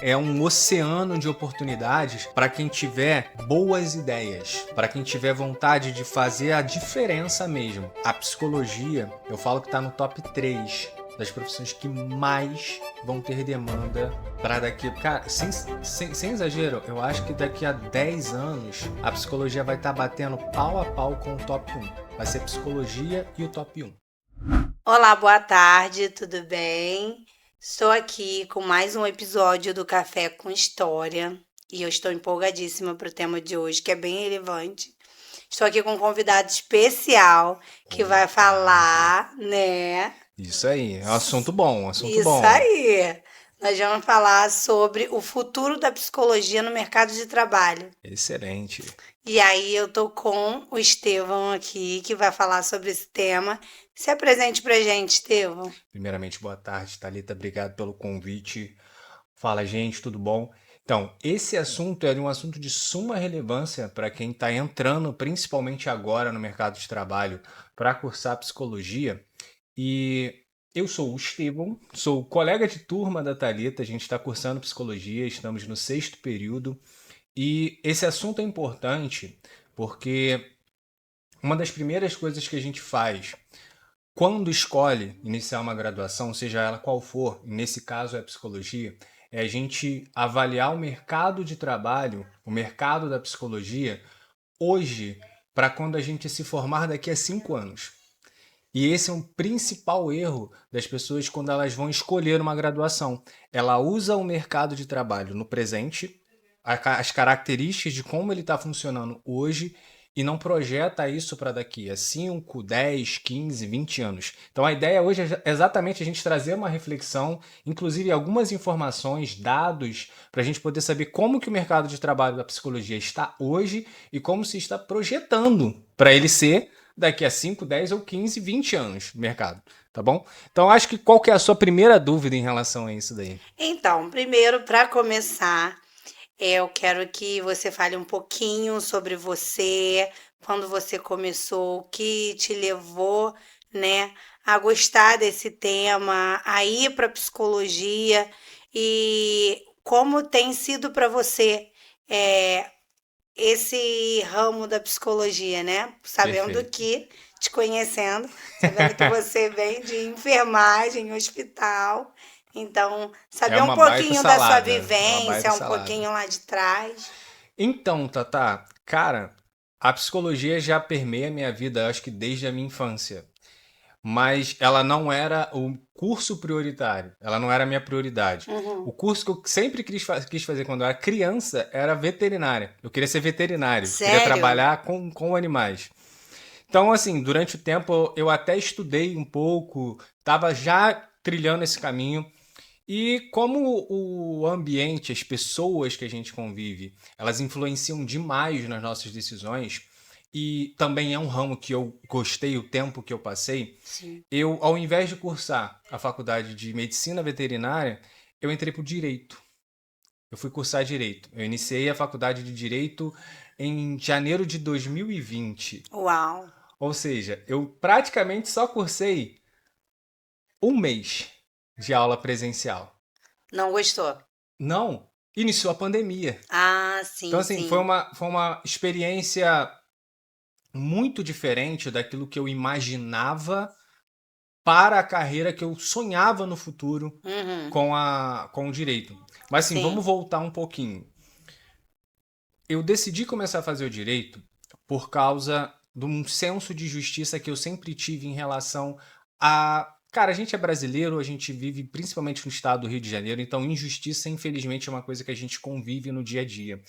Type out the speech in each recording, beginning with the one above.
é um oceano de oportunidades para quem tiver boas ideias, para quem tiver vontade de fazer a diferença mesmo. A psicologia, eu falo que está no top 3 das profissões que mais vão ter demanda para daqui... Cara, sem exagero, eu acho que daqui a 10 anos a psicologia vai estar batendo pau a pau com o top 1. Vai ser psicologia e o top 1. Olá, boa tarde, tudo bem? Estou aqui com mais um episódio do Café com História e eu estou empolgadíssima para o tema de hoje, que é bem relevante. Estou aqui com um convidado especial que vai falar, né? Isso aí, é um assunto bom, um assunto Isso bom. aí! Nós vamos falar sobre o futuro da psicologia no mercado de trabalho. Excelente. E aí eu tô com o Estevão aqui, que vai falar sobre esse tema. Se apresente pra gente, Estevão. Primeiramente, boa tarde, Thalita. Obrigado pelo convite. Fala, gente, tudo bom? Então, esse assunto é um assunto de suma relevância para quem está entrando, principalmente agora, no mercado de trabalho para cursar psicologia. E eu sou o Estevão, sou colega de turma da Thalita, a gente está cursando psicologia, estamos no 6º período. E esse assunto é importante porque uma das primeiras coisas que a gente faz quando escolhe iniciar uma graduação, seja ela qual for, nesse caso é a psicologia, é a gente avaliar o mercado de trabalho, o mercado da psicologia, hoje, para quando a gente se formar daqui a 5 anos. E esse é um principal erro das pessoas quando elas vão escolher uma graduação. Ela usa o mercado de trabalho no presente, as características de como ele está funcionando hoje e não projeta isso para daqui a 5, 10, 15, 20 anos. Então a ideia hoje é exatamente a gente trazer uma reflexão, inclusive algumas informações, dados, para a gente poder saber como que o mercado de trabalho da psicologia está hoje e como se está projetando para ele ser daqui a 5, 10 ou 15, 20 anos no mercado, tá bom? Então acho que qual que é a sua primeira dúvida em relação a isso daí? Então, primeiro, para começar, eu quero que você fale um pouquinho sobre você, quando você começou, o que te levou, né, a gostar desse tema, a ir para psicologia e como tem sido para você é, esse ramo da psicologia, né? Sabendo Perfeito. que, te conhecendo, sabendo que você vem de enfermagem, hospital. Então, É saber um uma baita pouquinho da sua salada, é uma baita vivência, um salada. pouquinho lá de trás. Então, Tata, cara, a psicologia já permeia a minha vida, acho que desde a minha infância. Mas ela não era o curso prioritário, ela não era a minha prioridade. O Uhum. curso que eu sempre quis fazer quando eu era criança era veterinária. Eu queria ser veterinário, queria Sério? trabalhar com animais. Então, assim, durante o tempo eu até estudei um pouco, estava já trilhando esse caminho. E como o ambiente, as pessoas que a gente convive, elas influenciam demais nas nossas decisões, e também é um ramo que eu gostei o tempo que eu passei, Sim. eu, ao invés de cursar a faculdade de medicina veterinária, eu entrei para o direito. Eu fui cursar direito. Eu iniciei a faculdade de direito em janeiro de 2020. Uau. Ou seja, eu praticamente só cursei um mês de aula presencial. Não gostou? Não, iniciou a pandemia. Ah, Então, sim, assim, sim. foi uma experiência muito diferente daquilo que eu imaginava para a carreira que eu sonhava no futuro Uhum. com o direito. Mas, assim, vamos Sim. voltar um pouquinho. Eu decidi começar a fazer o direito por causa de um senso de justiça que eu sempre tive em relação a. Cara, a gente é brasileiro, a gente vive principalmente no estado do Rio de Janeiro, então injustiça, infelizmente, é uma coisa que a gente convive no dia a dia.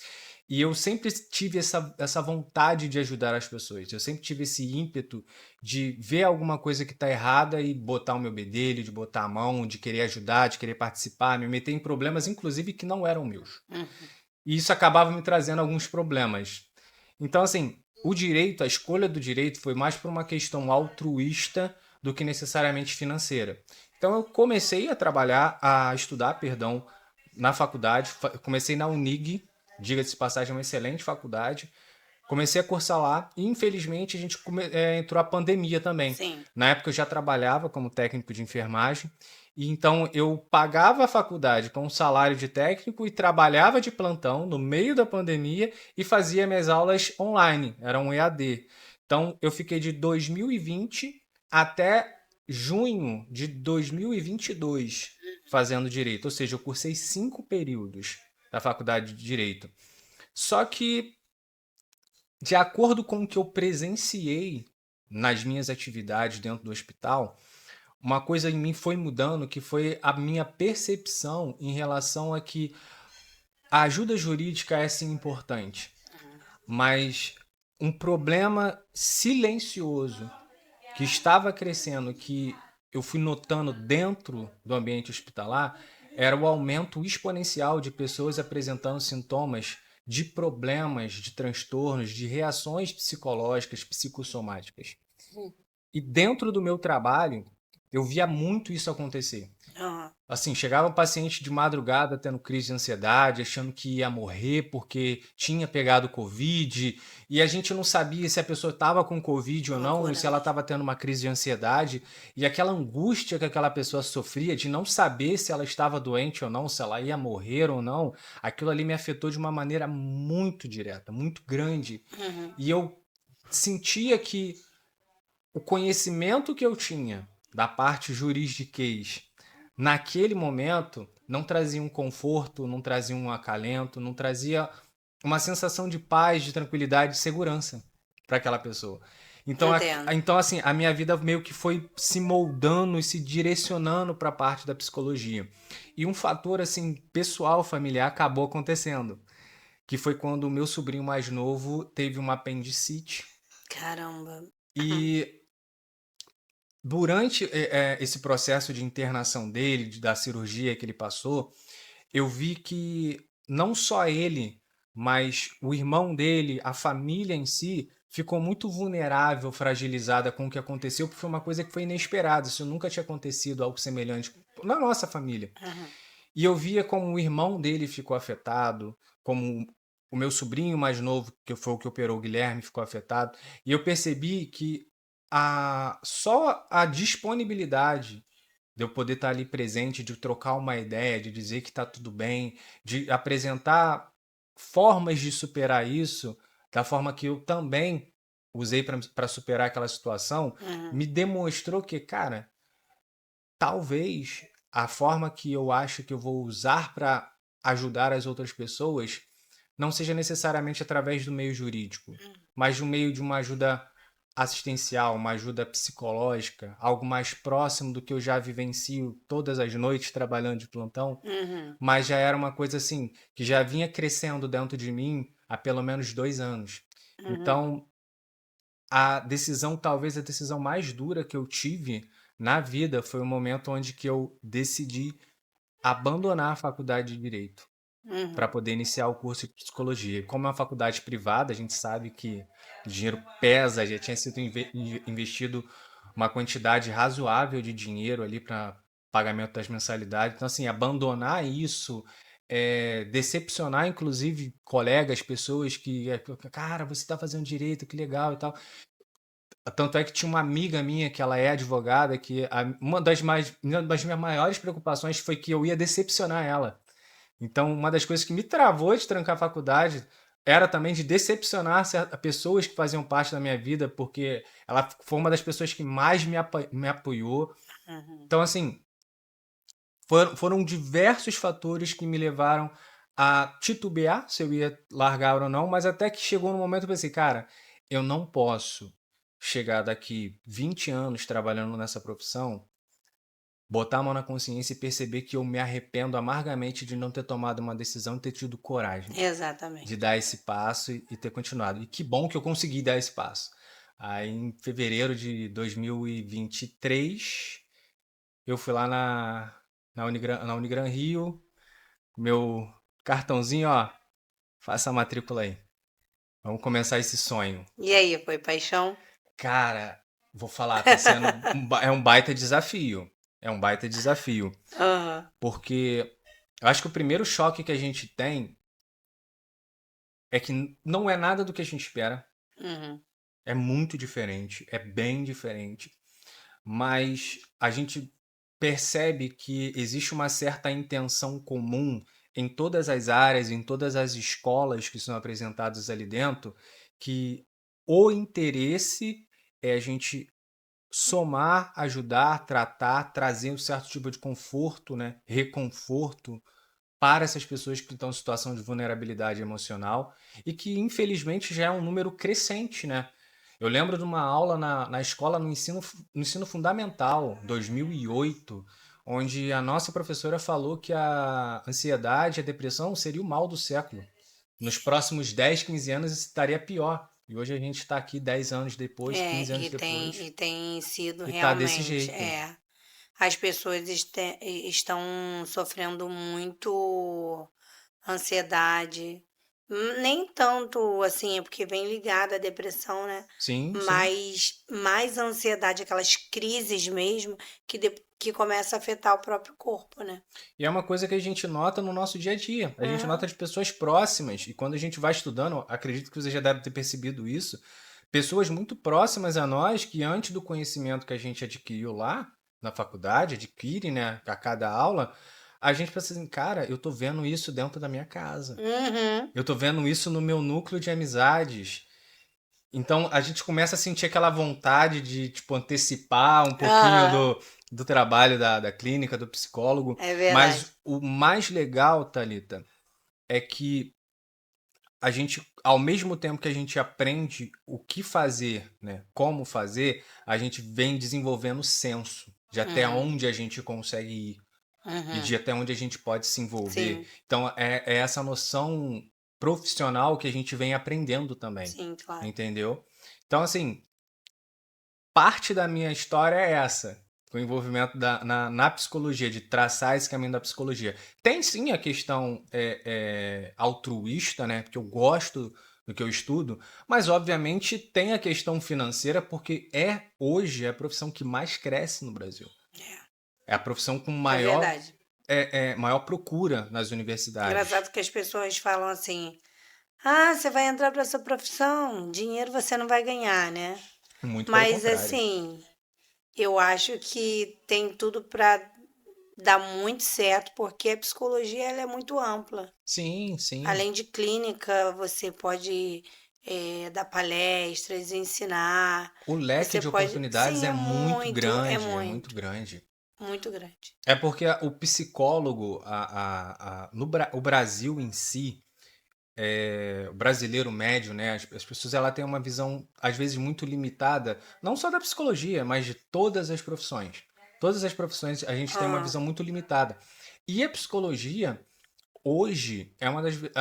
E eu sempre tive essa vontade de ajudar as pessoas. Eu sempre tive esse ímpeto de ver alguma coisa que está errada e botar o meu bedelho, de botar a mão, de querer ajudar, de querer participar, me meter em problemas, inclusive, que não eram meus. Uhum. E isso acabava me trazendo alguns problemas. Então, assim, o direito, a escolha do direito foi mais por uma questão altruísta do que necessariamente financeira. Então, eu comecei a trabalhar, a estudar, perdão, na faculdade. Comecei na Unig, diga-se de passagem, uma excelente faculdade. Comecei a cursar lá e, infelizmente, entrou a pandemia também. Sim. Na época, eu já trabalhava como técnico de enfermagem E então eu pagava a faculdade com um salário de técnico e trabalhava de plantão no meio da pandemia e fazia minhas aulas online, era um EAD. Então eu fiquei de 2020 até junho de 2022 fazendo direito, ou seja, eu cursei 5 períodos da faculdade de direito. Só que, de acordo com o que eu presenciei nas minhas atividades dentro do hospital, uma coisa em mim foi mudando, que foi a minha percepção em relação a que a ajuda jurídica é sim importante, mas um problema silencioso que estava crescendo, que eu fui notando dentro do ambiente hospitalar, era o aumento exponencial de pessoas apresentando sintomas de problemas, de transtornos, de reações psicológicas, psicossomáticas. E dentro do meu trabalho, eu via muito isso acontecer. Aham. Assim, chegava um paciente de madrugada tendo crise de ansiedade, achando que ia morrer porque tinha pegado Covid, e a gente não sabia se a pessoa estava com Covid ou não, ou Loucura se ela mesmo. estava tendo uma crise de ansiedade, e aquela angústia que aquela pessoa sofria de não saber se ela estava doente ou não, se ela ia morrer ou não, aquilo ali me afetou de uma maneira muito direta, muito grande. Uhum. E eu sentia que o conhecimento que eu tinha da parte juridiquês naquele momento não trazia um conforto, não trazia um acalento, não trazia uma sensação de paz, de tranquilidade, de segurança para aquela pessoa. Então, Entendo. então, assim, a minha vida meio que foi se moldando e se direcionando para a parte da psicologia. E um fator, assim, pessoal, familiar, acabou acontecendo, que foi quando o meu sobrinho mais novo teve uma apendicite. Caramba. E durante esse processo de internação dele, da cirurgia que ele passou, eu vi que não só ele, mas o irmão dele, a família em si, ficou muito vulnerável, fragilizada com o que aconteceu, porque foi uma coisa que foi inesperada. Isso nunca tinha acontecido, algo semelhante na nossa família. Uhum. E eu via como o irmão dele ficou afetado, como o meu sobrinho mais novo, que foi o que operou o Guilherme, ficou afetado. E eu percebi que só a disponibilidade de eu poder estar ali presente, de trocar uma ideia, de dizer que está tudo bem, de apresentar formas de superar isso, da forma que eu também usei para superar aquela situação, Uhum. me demonstrou que, cara, talvez a forma que eu acho que eu vou usar para ajudar as outras pessoas não seja necessariamente através do meio jurídico, mas do meio de uma ajuda assistencial, uma ajuda psicológica, algo mais próximo do que eu já vivencio todas as noites trabalhando de plantão, Uhum. mas já era uma coisa assim que já vinha crescendo dentro de mim há pelo menos 2 anos. Uhum. Então, talvez a decisão mais dura que eu tive na vida foi o momento onde que eu decidi abandonar a faculdade de Direito para Uhum. poder iniciar o curso de Psicologia. Como é uma faculdade privada, a gente sabe que o dinheiro pesa, já tinha sido investido uma quantidade razoável de dinheiro ali para pagamento das mensalidades. Então, assim, abandonar isso, decepcionar inclusive colegas, pessoas que, cara, você está fazendo direito, que legal e tal. Tanto é que tinha uma amiga minha que ela é advogada, que uma das minhas maiores preocupações foi que eu ia decepcionar ela. Então, uma das coisas que me travou de trancar a faculdade era também de decepcionar pessoas que faziam parte da minha vida, porque ela foi uma das pessoas que mais me apoiou. Uhum. Então, assim, foram diversos fatores que me levaram a titubear se eu ia largar ou não, mas até que chegou no momento que eu pensei, cara, eu não posso chegar daqui 20 anos trabalhando nessa profissão, botar a mão na consciência e perceber que eu me arrependo amargamente de não ter tomado uma decisão e ter tido coragem de Exatamente. dar esse passo e ter continuado. E que bom que eu consegui dar esse passo. Aí, em fevereiro de 2023, eu fui lá na Unigran Rio, meu cartãozinho, ó, faça a matrícula aí. Vamos começar esse sonho. E aí, foi paixão? Cara, vou falar, tá sendo é um baita desafio. É um baita desafio. Aham. Porque eu acho que o primeiro choque que a gente tem é que não é nada do que a gente espera. Uhum. É muito diferente, é bem diferente. Mas a gente percebe que existe uma certa intenção comum em todas as áreas, em todas as escolas que são apresentadas ali dentro, que o interesse é a gente somar, ajudar, tratar, trazer um certo tipo de conforto, né, reconforto para essas pessoas que estão em situação de vulnerabilidade emocional e que infelizmente já é um número crescente, né? Eu lembro de uma aula na escola no ensino fundamental, 2008, onde a nossa professora falou que a ansiedade e a depressão seria o mal do século. Nos próximos 10, 15 anos isso estaria pior. E hoje a gente está aqui 10 anos depois, É, 15 anos depois, e tem sido e tá desse realmente, jeito. as pessoas estão sofrendo muito ansiedade. Nem tanto assim, é porque vem ligada à depressão, né? Sim, sim. Mas mais ansiedade, aquelas crises mesmo, que começa a afetar o próprio corpo, né? E é uma coisa que a gente nota no nosso dia a dia. A gente Uhum. nota de pessoas próximas. E quando a gente vai estudando, acredito que você já deve ter percebido isso, pessoas muito próximas a nós que antes do conhecimento que a gente adquiriu lá na faculdade, adquire, né, a cada aula, a gente pensa assim, cara, eu tô vendo isso dentro da minha casa. Uhum. Eu tô vendo isso no meu núcleo de amizades. Então a gente começa a sentir aquela vontade de, tipo, antecipar um pouquinho Aham. do trabalho da clínica, do psicólogo. É verdade. Mas o mais legal, Thalita, é que a gente, ao mesmo tempo que a gente aprende o que fazer, né, como fazer, a gente vem desenvolvendo senso de até Uhum. onde a gente consegue ir e Uhum. de até onde a gente pode se envolver. Sim, Então é essa noção profissional que a gente vem aprendendo também, sim, claro. entendeu? Então, assim, parte da minha história é essa, o envolvimento na psicologia, de traçar esse caminho da psicologia. Tem sim a questão altruísta, né? Porque eu gosto do que eu estudo, mas obviamente tem a questão financeira, porque hoje a profissão que mais cresce no Brasil. É a profissão com É verdade. maior procura nas universidades. Engraçado que as pessoas falam assim: ah, você vai entrar para essa profissão, dinheiro você não vai ganhar, né? Muito pelo Mas contrário. assim, eu acho que tem tudo para dar muito certo, porque a psicologia ela é muito ampla. Sim, sim. Além de clínica, você pode dar palestras, ensinar. O leque Você de pode. oportunidades Sim, é muito grande. muito grande. É porque o psicólogo, o Brasil em si, o brasileiro médio, né, as pessoas ela têm uma visão às vezes muito limitada, não só da psicologia, mas de todas as profissões. Todas as profissões a gente tem uma Aham. visão muito limitada. E a psicologia hoje é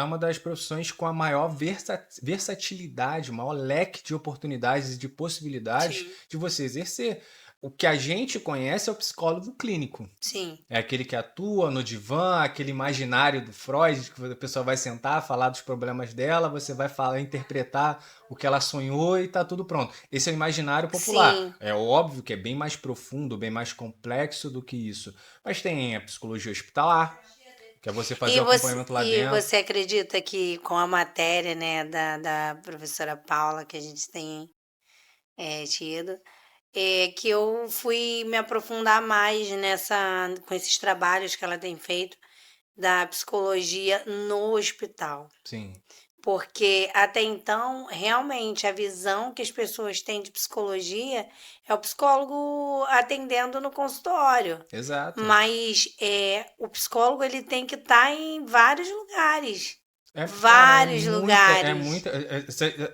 uma das profissões com a maior versatilidade, o maior leque de oportunidades e de possibilidades Sim, de você exercer. O que a gente conhece é o psicólogo clínico. sim. É aquele que atua no divã, aquele imaginário do Freud, que a pessoa vai sentar, falar dos problemas dela, você vai falar, interpretar o que ela sonhou e tá tudo pronto. Esse é o imaginário popular. Sim. É óbvio que é bem mais profundo, bem mais complexo do que isso. Mas tem a psicologia hospitalar, que é você fazer o acompanhamento lá E dentro. você acredita que com a matéria, né, da professora Paula que a gente tem tido, que eu fui me aprofundar mais com esses trabalhos que ela tem feito da psicologia no hospital. Sim, Porque até então, realmente, a visão que as pessoas têm de psicologia é o psicólogo atendendo no consultório. exato. Mas o psicólogo ele tem que estar em vários lugares. Cara, Vários lugares.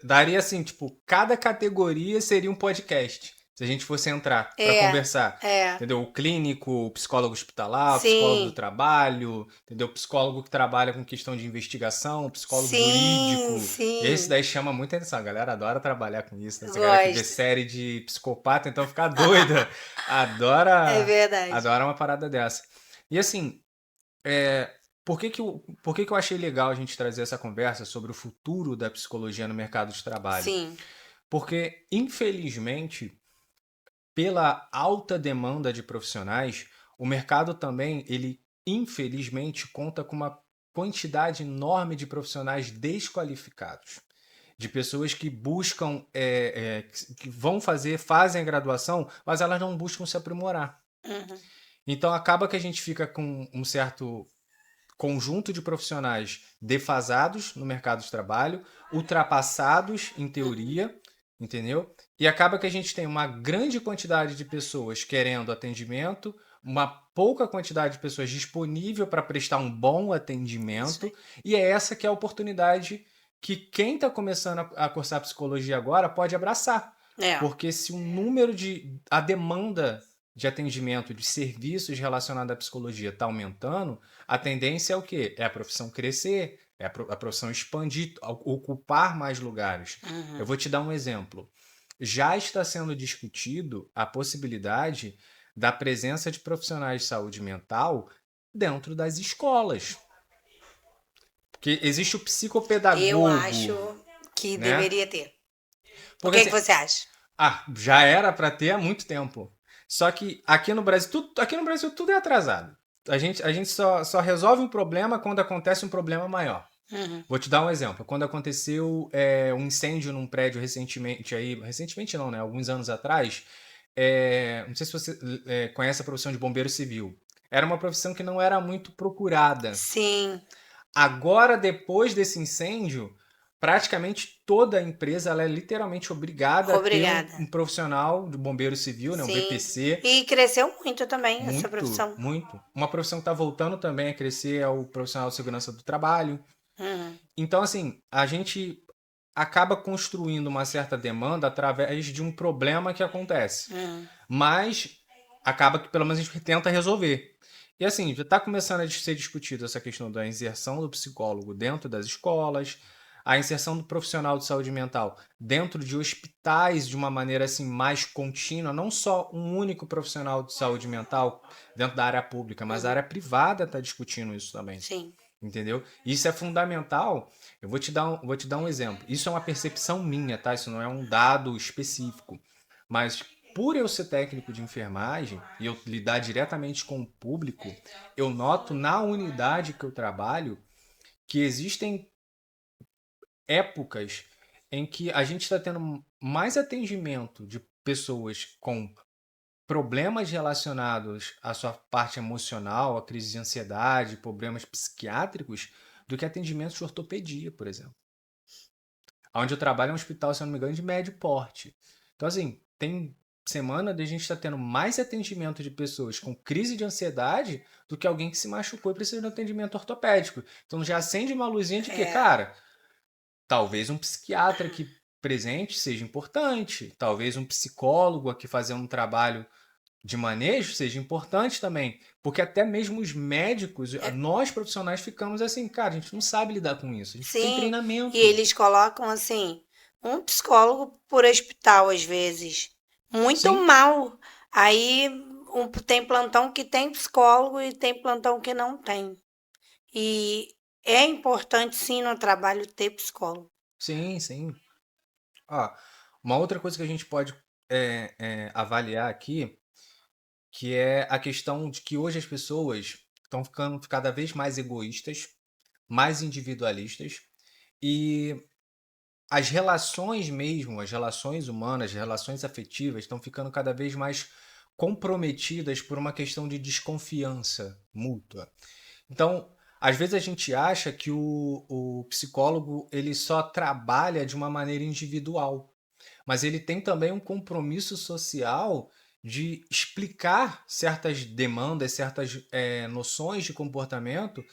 daria assim, tipo, cada categoria seria um podcast, se a gente fosse entrar para É, conversar, é. entendeu? O clínico, o psicólogo hospitalar, o psicólogo do Sim, trabalho, entendeu? O psicólogo que trabalha com questão de investigação, o psicólogo sim, jurídico. Esse sim. daí chama muita atenção, a galera adora trabalhar com isso, né? Essa galera que vê Gosto. série de psicopata, então fica doida, É adora, verdade. adora uma parada dessa. E assim, é, por que que eu achei legal a gente trazer essa conversa sobre o futuro da psicologia no mercado de trabalho? Sim. Porque, infelizmente, pela alta demanda de profissionais, o mercado também, ele infelizmente conta com uma quantidade enorme de profissionais desqualificados, de pessoas que buscam, que vão fazem a graduação, mas elas não buscam se aprimorar. Uhum. Então acaba que a gente fica com um certo conjunto de profissionais defasados no mercado de trabalho, ultrapassados em teoria, entendeu? E acaba que a gente tem uma grande quantidade de pessoas querendo atendimento, uma pouca quantidade de pessoas disponível para prestar um bom Isso atendimento, aí. e é essa que é a oportunidade que quem está começando a cursar psicologia agora pode abraçar. É, Porque se o número a demanda de atendimento de serviços relacionados à psicologia está aumentando, a tendência é o quê? É a profissão crescer, é a profissão expandir, ocupar mais lugares. Eu uhum. vou te dar um exemplo. Já está sendo discutido a possibilidade da presença de profissionais de saúde mental dentro das escolas. Porque existe o Eu acho psicopedagogo, que né? deveria ter. O Porque que que assim, você acha? já era para ter há muito tempo. Só que aqui no Brasil tudo é atrasado. A gente só resolve um problema quando acontece um problema maior. Uhum. Vou te dar um exemplo. Quando aconteceu um incêndio num prédio recentemente, recentemente não, né? Alguns anos atrás, não sei se você conhece a profissão de bombeiro civil. Era uma profissão que não era muito procurada. Sim, Agora, depois desse incêndio, praticamente toda a empresa ela é literalmente obrigada a ter um, obrigada. um profissional de bombeiro civil, né, um Sim. BPC. E cresceu muito também essa Muito, profissão. muito. Uma profissão que está voltando também a crescer é o profissional de segurança do trabalho. Uhum. Então, assim, a gente acaba construindo uma certa demanda através de um problema que acontece. Uhum. Mas acaba que pelo menos a gente tenta resolver. E assim, já está começando a ser discutido essa questão da inserção do psicólogo dentro das escolas, a inserção do profissional de saúde mental dentro de hospitais de uma maneira assim mais contínua, não só um único profissional de saúde mental dentro da área pública, mas a Uhum. área privada está discutindo isso também. Sim. Entendeu? Isso é fundamental. Eu vou te dar um exemplo. Isso é uma percepção minha, tá? Isso não é um dado específico. Mas por eu ser técnico de enfermagem e eu lidar diretamente com o público, eu noto na unidade que eu trabalho que existem épocas em que a gente está tendo mais atendimento de pessoas com problemas relacionados à sua parte emocional, a crise de ansiedade, problemas psiquiátricos, do que atendimentos de ortopedia, por exemplo. Onde eu trabalho é um hospital, se eu não me engano, de médio porte. Então, assim, tem semana de a gente estar tendo mais atendimento de pessoas com crise de ansiedade do que alguém que se machucou e precisa de um atendimento ortopédico. Então já acende uma luzinha de que, É. cara, talvez um psiquiatra aqui presente seja importante, talvez um psicólogo aqui fazendo um trabalho de manejo seja importante também, porque até mesmo os médicos, É. nós profissionais ficamos assim, cara, a gente não sabe lidar com isso, a gente não tem Sim. E treinamento. eles colocam assim, um psicólogo por hospital às vezes. Muito Sim, mal. Aí tem plantão que tem psicólogo e tem plantão que não tem. E é importante sim no trabalho ter psicólogo. sim, sim. Ó, uma outra coisa que a gente pode avaliar aqui, que é a questão de que hoje as pessoas estão ficando cada vez mais egoístas, mais individualistas, e as relações mesmo, as relações humanas, as relações afetivas estão ficando cada vez mais comprometidas por uma questão de desconfiança mútua. Então, às vezes a gente acha que o psicólogo ele só trabalha de uma maneira individual, mas ele tem também um compromisso social de explicar certas demandas, certas noções de comportamento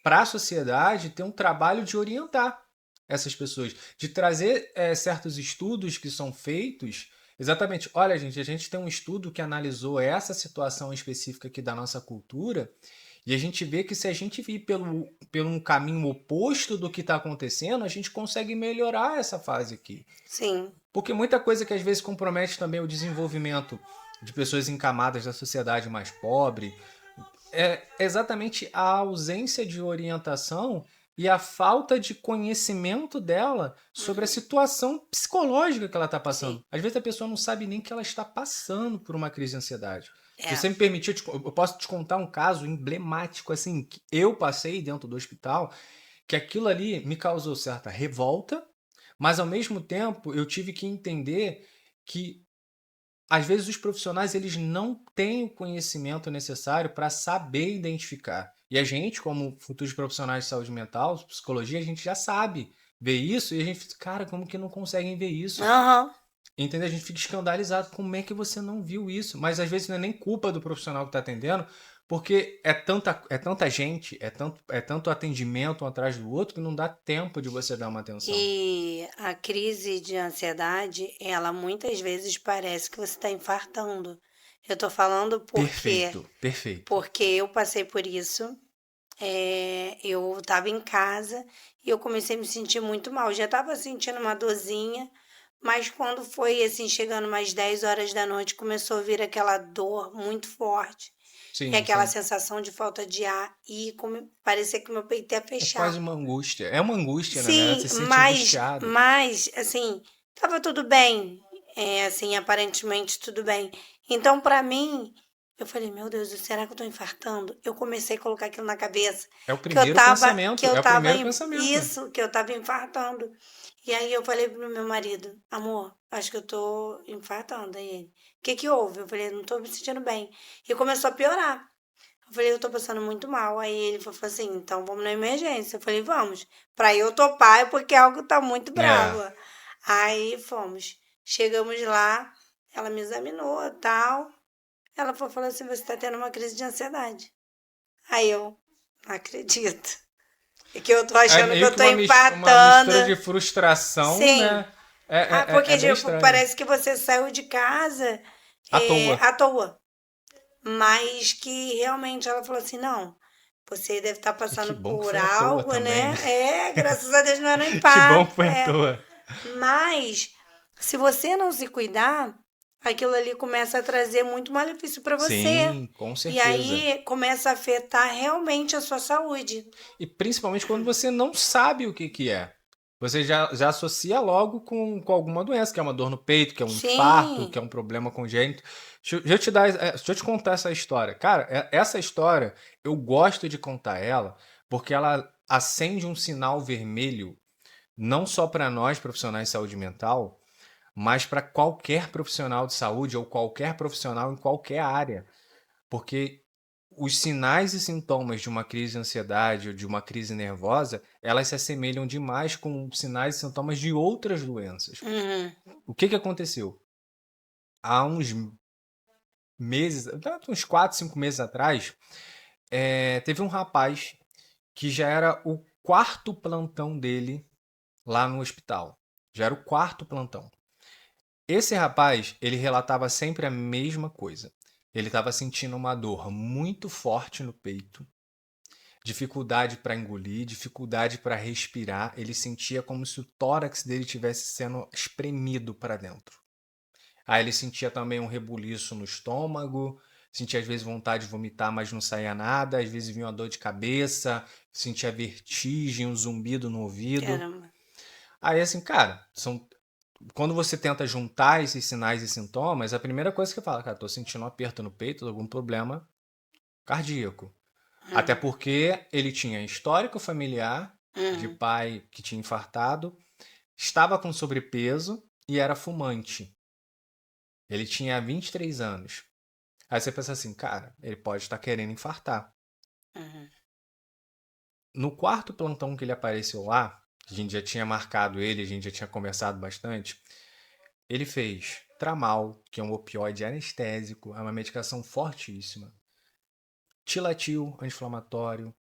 para a sociedade, ter um trabalho de orientar essas pessoas, de trazer certos estudos que são feitos. Exatamente, olha, gente, a gente tem um estudo que analisou essa situação específica aqui da nossa cultura, e a gente vê que se a gente vir pelo um caminho oposto do que está acontecendo, a gente consegue melhorar essa fase aqui. Sim, Porque muita coisa que às vezes compromete também o desenvolvimento de pessoas em camadas da sociedade mais pobre é exatamente a ausência de orientação e a falta de conhecimento dela sobre a uhum, situação psicológica que ela está sim, passando. Às vezes a pessoa não sabe nem que ela está passando por uma crise de ansiedade. Se é. você me permitir, eu posso te contar um caso emblemático assim que eu passei dentro do hospital, que aquilo ali me causou certa revolta, mas ao mesmo tempo eu tive que entender que às vezes os profissionais eles não têm o conhecimento necessário para saber identificar. E a gente, como futuros profissionais de saúde mental, psicologia, a gente já sabe ver isso e a gente fica, cara, como que não conseguem ver isso? Aham. Entendeu? A gente fica escandalizado. Como é que você não viu isso? Mas às vezes não é nem culpa do profissional que está atendendo, porque é tanta gente, é tanto atendimento um atrás do outro que não dá tempo de você dar uma atenção. E a crise de ansiedade, ela muitas vezes parece que você está infartando. Eu tô falando Perfeito, perfeito. porque eu passei por isso. Eu estava em casa e eu comecei a me sentir muito mal. Já estava sentindo uma dorzinha, mas quando foi assim, chegando umas 10 horas da noite, começou a vir aquela dor muito forte. E Sim, aquela sim. sensação de falta de ar e parecia que meu peito ia É fechar. quase uma angústia. É uma angústia, na verdade. Sim, Você se sente angustiado. mas assim, estava tudo bem. Assim, aparentemente tudo bem. Então, para mim, eu falei, meu Deus, será que eu tô infartando? Eu comecei a colocar aquilo na cabeça, É o que eu primeiro tava, que pensamento. eu É o tava, primeiro pensamento. que eu tava infartando. E aí eu falei pro meu marido, amor, acho que eu tô infartando. Aí ele, o que que houve? Eu falei, não tô me sentindo bem. E começou a piorar. Eu falei, eu tô passando muito mal. Aí ele falou assim, então vamos na emergência. Eu falei, vamos. Pra eu topar é porque algo tá muito É. bravo. Aí fomos. Chegamos lá, ela me examinou e tal. Ela falou assim, você tá tendo uma crise de ansiedade. Aí eu, não acredito. É que eu tô É achando que meio eu que tô uma infartando. mistura de frustração, Sim. né? É, Ah, é, é porque, é bem tipo, estranho. parece que você saiu de casa À toa. à toa. Mas que realmente ela falou assim, não, você deve estar E que passando bom que por foi à toa algo, também, né? né? Graças a Deus não era um Que bom que impacto, foi à toa. Mas se você não se cuidar, aquilo ali começa a trazer muito malefício para você. Sim, com E certeza. aí começa a afetar realmente a sua saúde. E principalmente quando você não sabe o que que é. Você já associa logo com alguma doença, que é uma dor no peito, que é um infarto, Sim. que é um problema congênito. Deixa eu te contar essa história. Cara, essa história, eu gosto de contar ela, porque ela acende um sinal vermelho, não só para nós, profissionais de saúde mental, mas para qualquer profissional de saúde ou qualquer profissional em qualquer área. Porque os sinais e sintomas de uma crise de ansiedade ou de uma crise nervosa, elas se assemelham demais com sinais e sintomas de outras doenças. Uhum. O que que aconteceu? Há uns meses, uns 4, 5 meses atrás, teve um rapaz que já era o quarto plantão dele lá no hospital. Já era o quarto plantão. Esse rapaz, ele relatava sempre a mesma coisa. Ele estava sentindo uma dor muito forte no peito, dificuldade para engolir, dificuldade para respirar. Ele sentia como se o tórax dele tivesse sendo espremido para dentro. Aí ele sentia também um rebuliço no estômago, sentia às vezes vontade de vomitar, mas não saía nada. Às vezes vinha uma dor de cabeça, sentia vertigem, um zumbido no ouvido. Caramba. Aí assim, cara, quando você tenta juntar esses sinais e sintomas, a primeira coisa que você fala, cara, tô sentindo um aperto no peito, algum problema cardíaco. Até Uhum. porque ele tinha histórico familiar de Uhum. pai que tinha infartado, estava com sobrepeso e era fumante. Ele tinha 23 anos. Aí você pensa assim, cara, ele pode estar querendo infartar. Uhum. No quarto plantão que ele apareceu lá, a gente já tinha marcado ele, a gente já tinha conversado bastante, ele fez Tramal, que é um opioide anestésico, é uma medicação fortíssima. Tilatil, anti-inflamatório,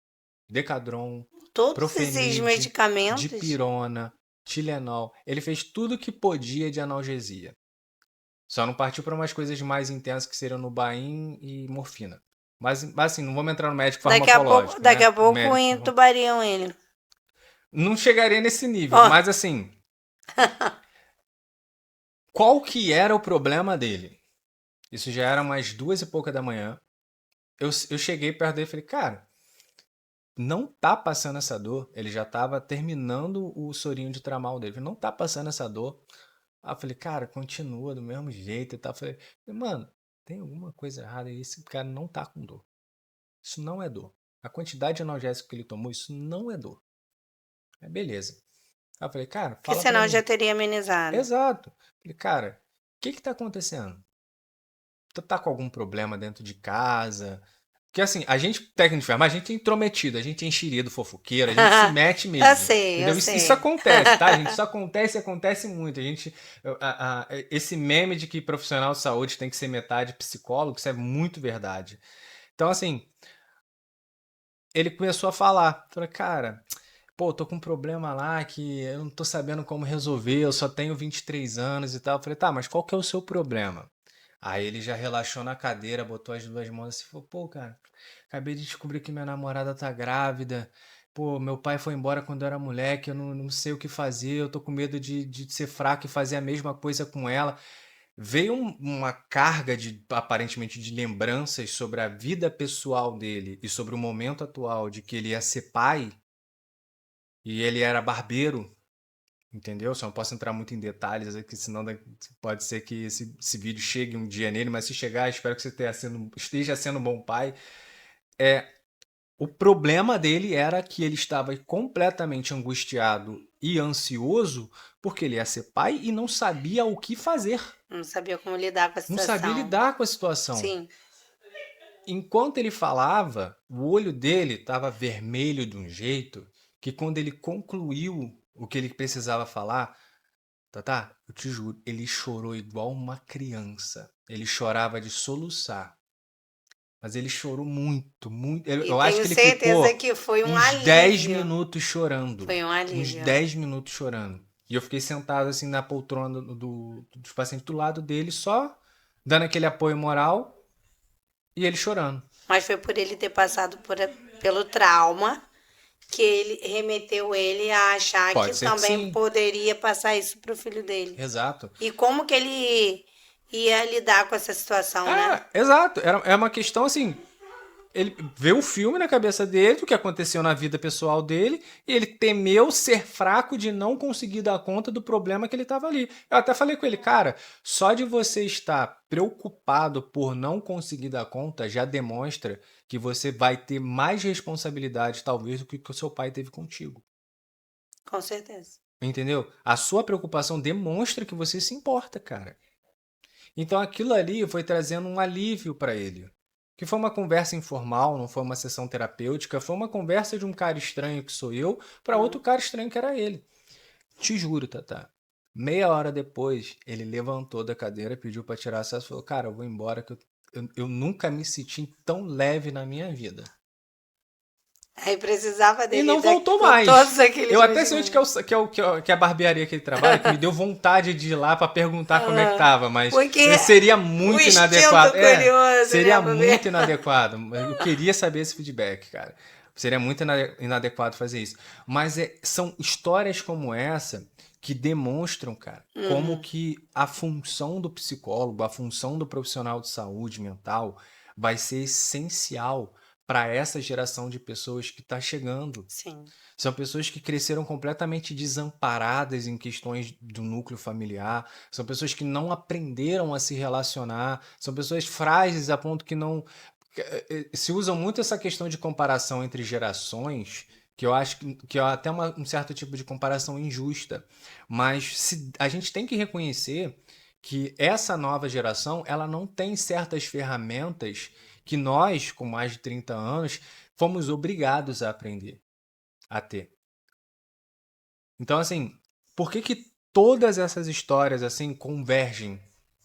Decadron, Todos esses Profenib, medicamentos. Dipirona, Tilenol. Ele fez tudo que podia de analgesia. Só não partiu para umas coisas mais intensas que seriam Nubain e morfina. Mas assim, não vamos entrar no médico farmacológico, Daqui né? a O pouco médico entubariam ele. não chegaria nesse nível, Ó, mas assim, qual que era o problema dele? Isso já era umas 2 e pouca da manhã. Eu cheguei perto dele e falei, cara, não tá passando essa dor. Ele já tava terminando o sorinho de tramal dele. Ele não tá passando essa dor. Aí eu falei, cara, continua do mesmo jeito e tal. Eu falei, mano, tem alguma coisa errada aí. Esse cara não tá com dor. Isso não é dor. A quantidade de analgésico que ele tomou, isso não é dor. É beleza. Aí eu falei, cara, que fala pra senão já mim. teria amenizado. Exato. Eu falei, cara, o que que tá acontecendo? tu tá com algum problema dentro de casa? Porque assim, a gente, técnico de enfermagem, a gente é intrometido, a gente é enxerido, fofoqueiro, a gente se mete Eu mesmo. sei, eu Entendeu? Isso sei. acontece, tá, gente? Isso acontece e acontece muito. A gente, esse meme de que profissional de saúde tem que ser metade psicólogo, isso é muito verdade. Então, assim, ele começou a falar. Falei, cara, pô, tô com um problema lá que eu não tô sabendo como resolver, eu só tenho 23 anos e tal. Eu falei, tá, mas qual que é o seu problema? Aí ele já relaxou na cadeira, botou as duas mãos assim e falou, pô, cara, acabei de descobrir que minha namorada tá grávida. Pô, meu pai foi embora quando eu era moleque, eu não sei o que fazer, eu tô com medo de ser fraco e fazer a mesma coisa com ela. Veio uma carga de, aparentemente, de lembranças sobre a vida pessoal dele e sobre o momento atual de que ele ia ser pai e ele era barbeiro, entendeu? Só não posso entrar muito em detalhes aqui, senão pode ser que esse vídeo chegue um dia nele, mas se chegar, espero que você esteja sendo um bom pai. O problema dele era que ele estava completamente angustiado e ansioso porque ele ia ser pai e não sabia o que fazer. Não sabia como lidar com a Não sabia situação. lidar com a situação. Sim, Enquanto ele falava, o olho dele estava vermelho de um jeito que quando ele concluiu o que ele precisava falar, Tatá, eu te juro, ele chorou igual uma criança. Ele chorava de soluçar. Mas ele chorou muito, muito. Eu e eu acho tenho que ele certeza ficou que foi um uns 10 alívio. minutos chorando. Foi um Uns alívio. 10 minutos chorando. E eu fiquei sentado assim na poltrona dos pacientes do lado dele, só dando aquele apoio moral e ele chorando. Mas foi por ele ter passado pelo trauma que ele remeteu ele a achar que Pode ser que também sim. poderia passar isso pro filho dele. Exato. E como que ele ia lidar com essa situação, né? Exato. É uma questão assim. Ele vê o filme na cabeça dele, do que aconteceu na vida pessoal dele, e ele temeu ser fraco de não conseguir dar conta do problema que ele estava ali. Eu até falei com ele, cara, só de você estar preocupado por não conseguir dar conta já demonstra que você vai ter mais responsabilidade, talvez, do que o seu pai teve contigo. Com certeza. Entendeu? A sua preocupação demonstra que você se importa, cara. Então aquilo ali foi trazendo um alívio para ele. Que foi uma conversa informal, não foi uma sessão terapêutica, foi uma conversa de um cara estranho que sou eu para outro cara estranho que era ele. Te juro, Tata. Meia hora depois, ele levantou da cadeira, pediu para tirar acesso e falou: cara, eu vou embora que eu nunca me senti tão leve na minha vida. Aí precisava E dele não voltou com mais. todos aqueles Eu até sei onde medicamentos. que é a barbearia que ele trabalha, que me deu vontade de ir lá para perguntar como é que tava, mas Porque seria o muito instinto inadequado. curioso, né, Seria pra ver. muito inadequado. Eu queria saber esse feedback, cara. Seria muito inadequado fazer isso. Mas são histórias como essa que demonstram, cara, como que a função do psicólogo, a função do profissional de saúde mental vai ser essencial para essa geração de pessoas que está chegando. Sim, São pessoas que cresceram completamente desamparadas em questões do núcleo familiar, são pessoas que não aprenderam a se relacionar, são pessoas frágeis a ponto que não. Se usam muito essa questão de comparação entre gerações, que eu acho que é até um certo tipo de comparação injusta. Mas a gente tem que reconhecer que essa nova geração ela não tem certas ferramentas que nós, com mais de 30 anos, fomos obrigados a aprender a ter. Então, assim, por que que todas essas histórias assim convergem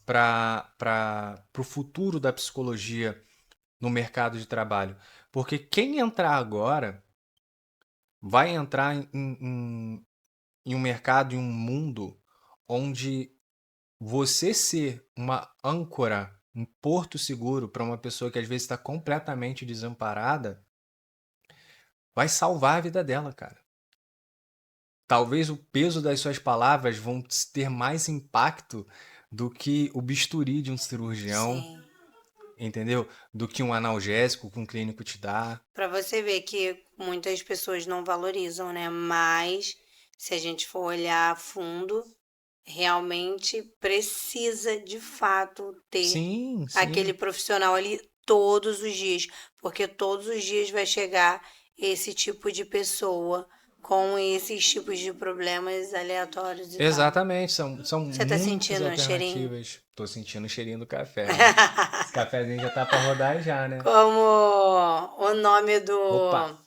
para o futuro da psicologia no mercado de trabalho? Porque quem entrar agora vai entrar em um mercado, em um mundo onde você ser uma âncora, um porto seguro para uma pessoa que às vezes está completamente desamparada, vai salvar a vida dela, cara. Talvez o peso das suas palavras vão ter mais impacto do que o bisturi de um cirurgião, sim. entendeu? Do que um analgésico que um clínico te dá. Para você ver que muitas pessoas não valorizam, né? Mas se a gente for olhar a fundo, realmente precisa de fato ter Sim, aquele sim. profissional ali todos os dias, porque todos os dias vai chegar esse tipo de pessoa com esses tipos de problemas aleatórios e tal. Exatamente, são Você tá muitas sentindo o cheirinho? alternativas. Tô sentindo o cheirinho do café, né? Esse cafezinho já tá pra rodar já, né? Como o nome Opa!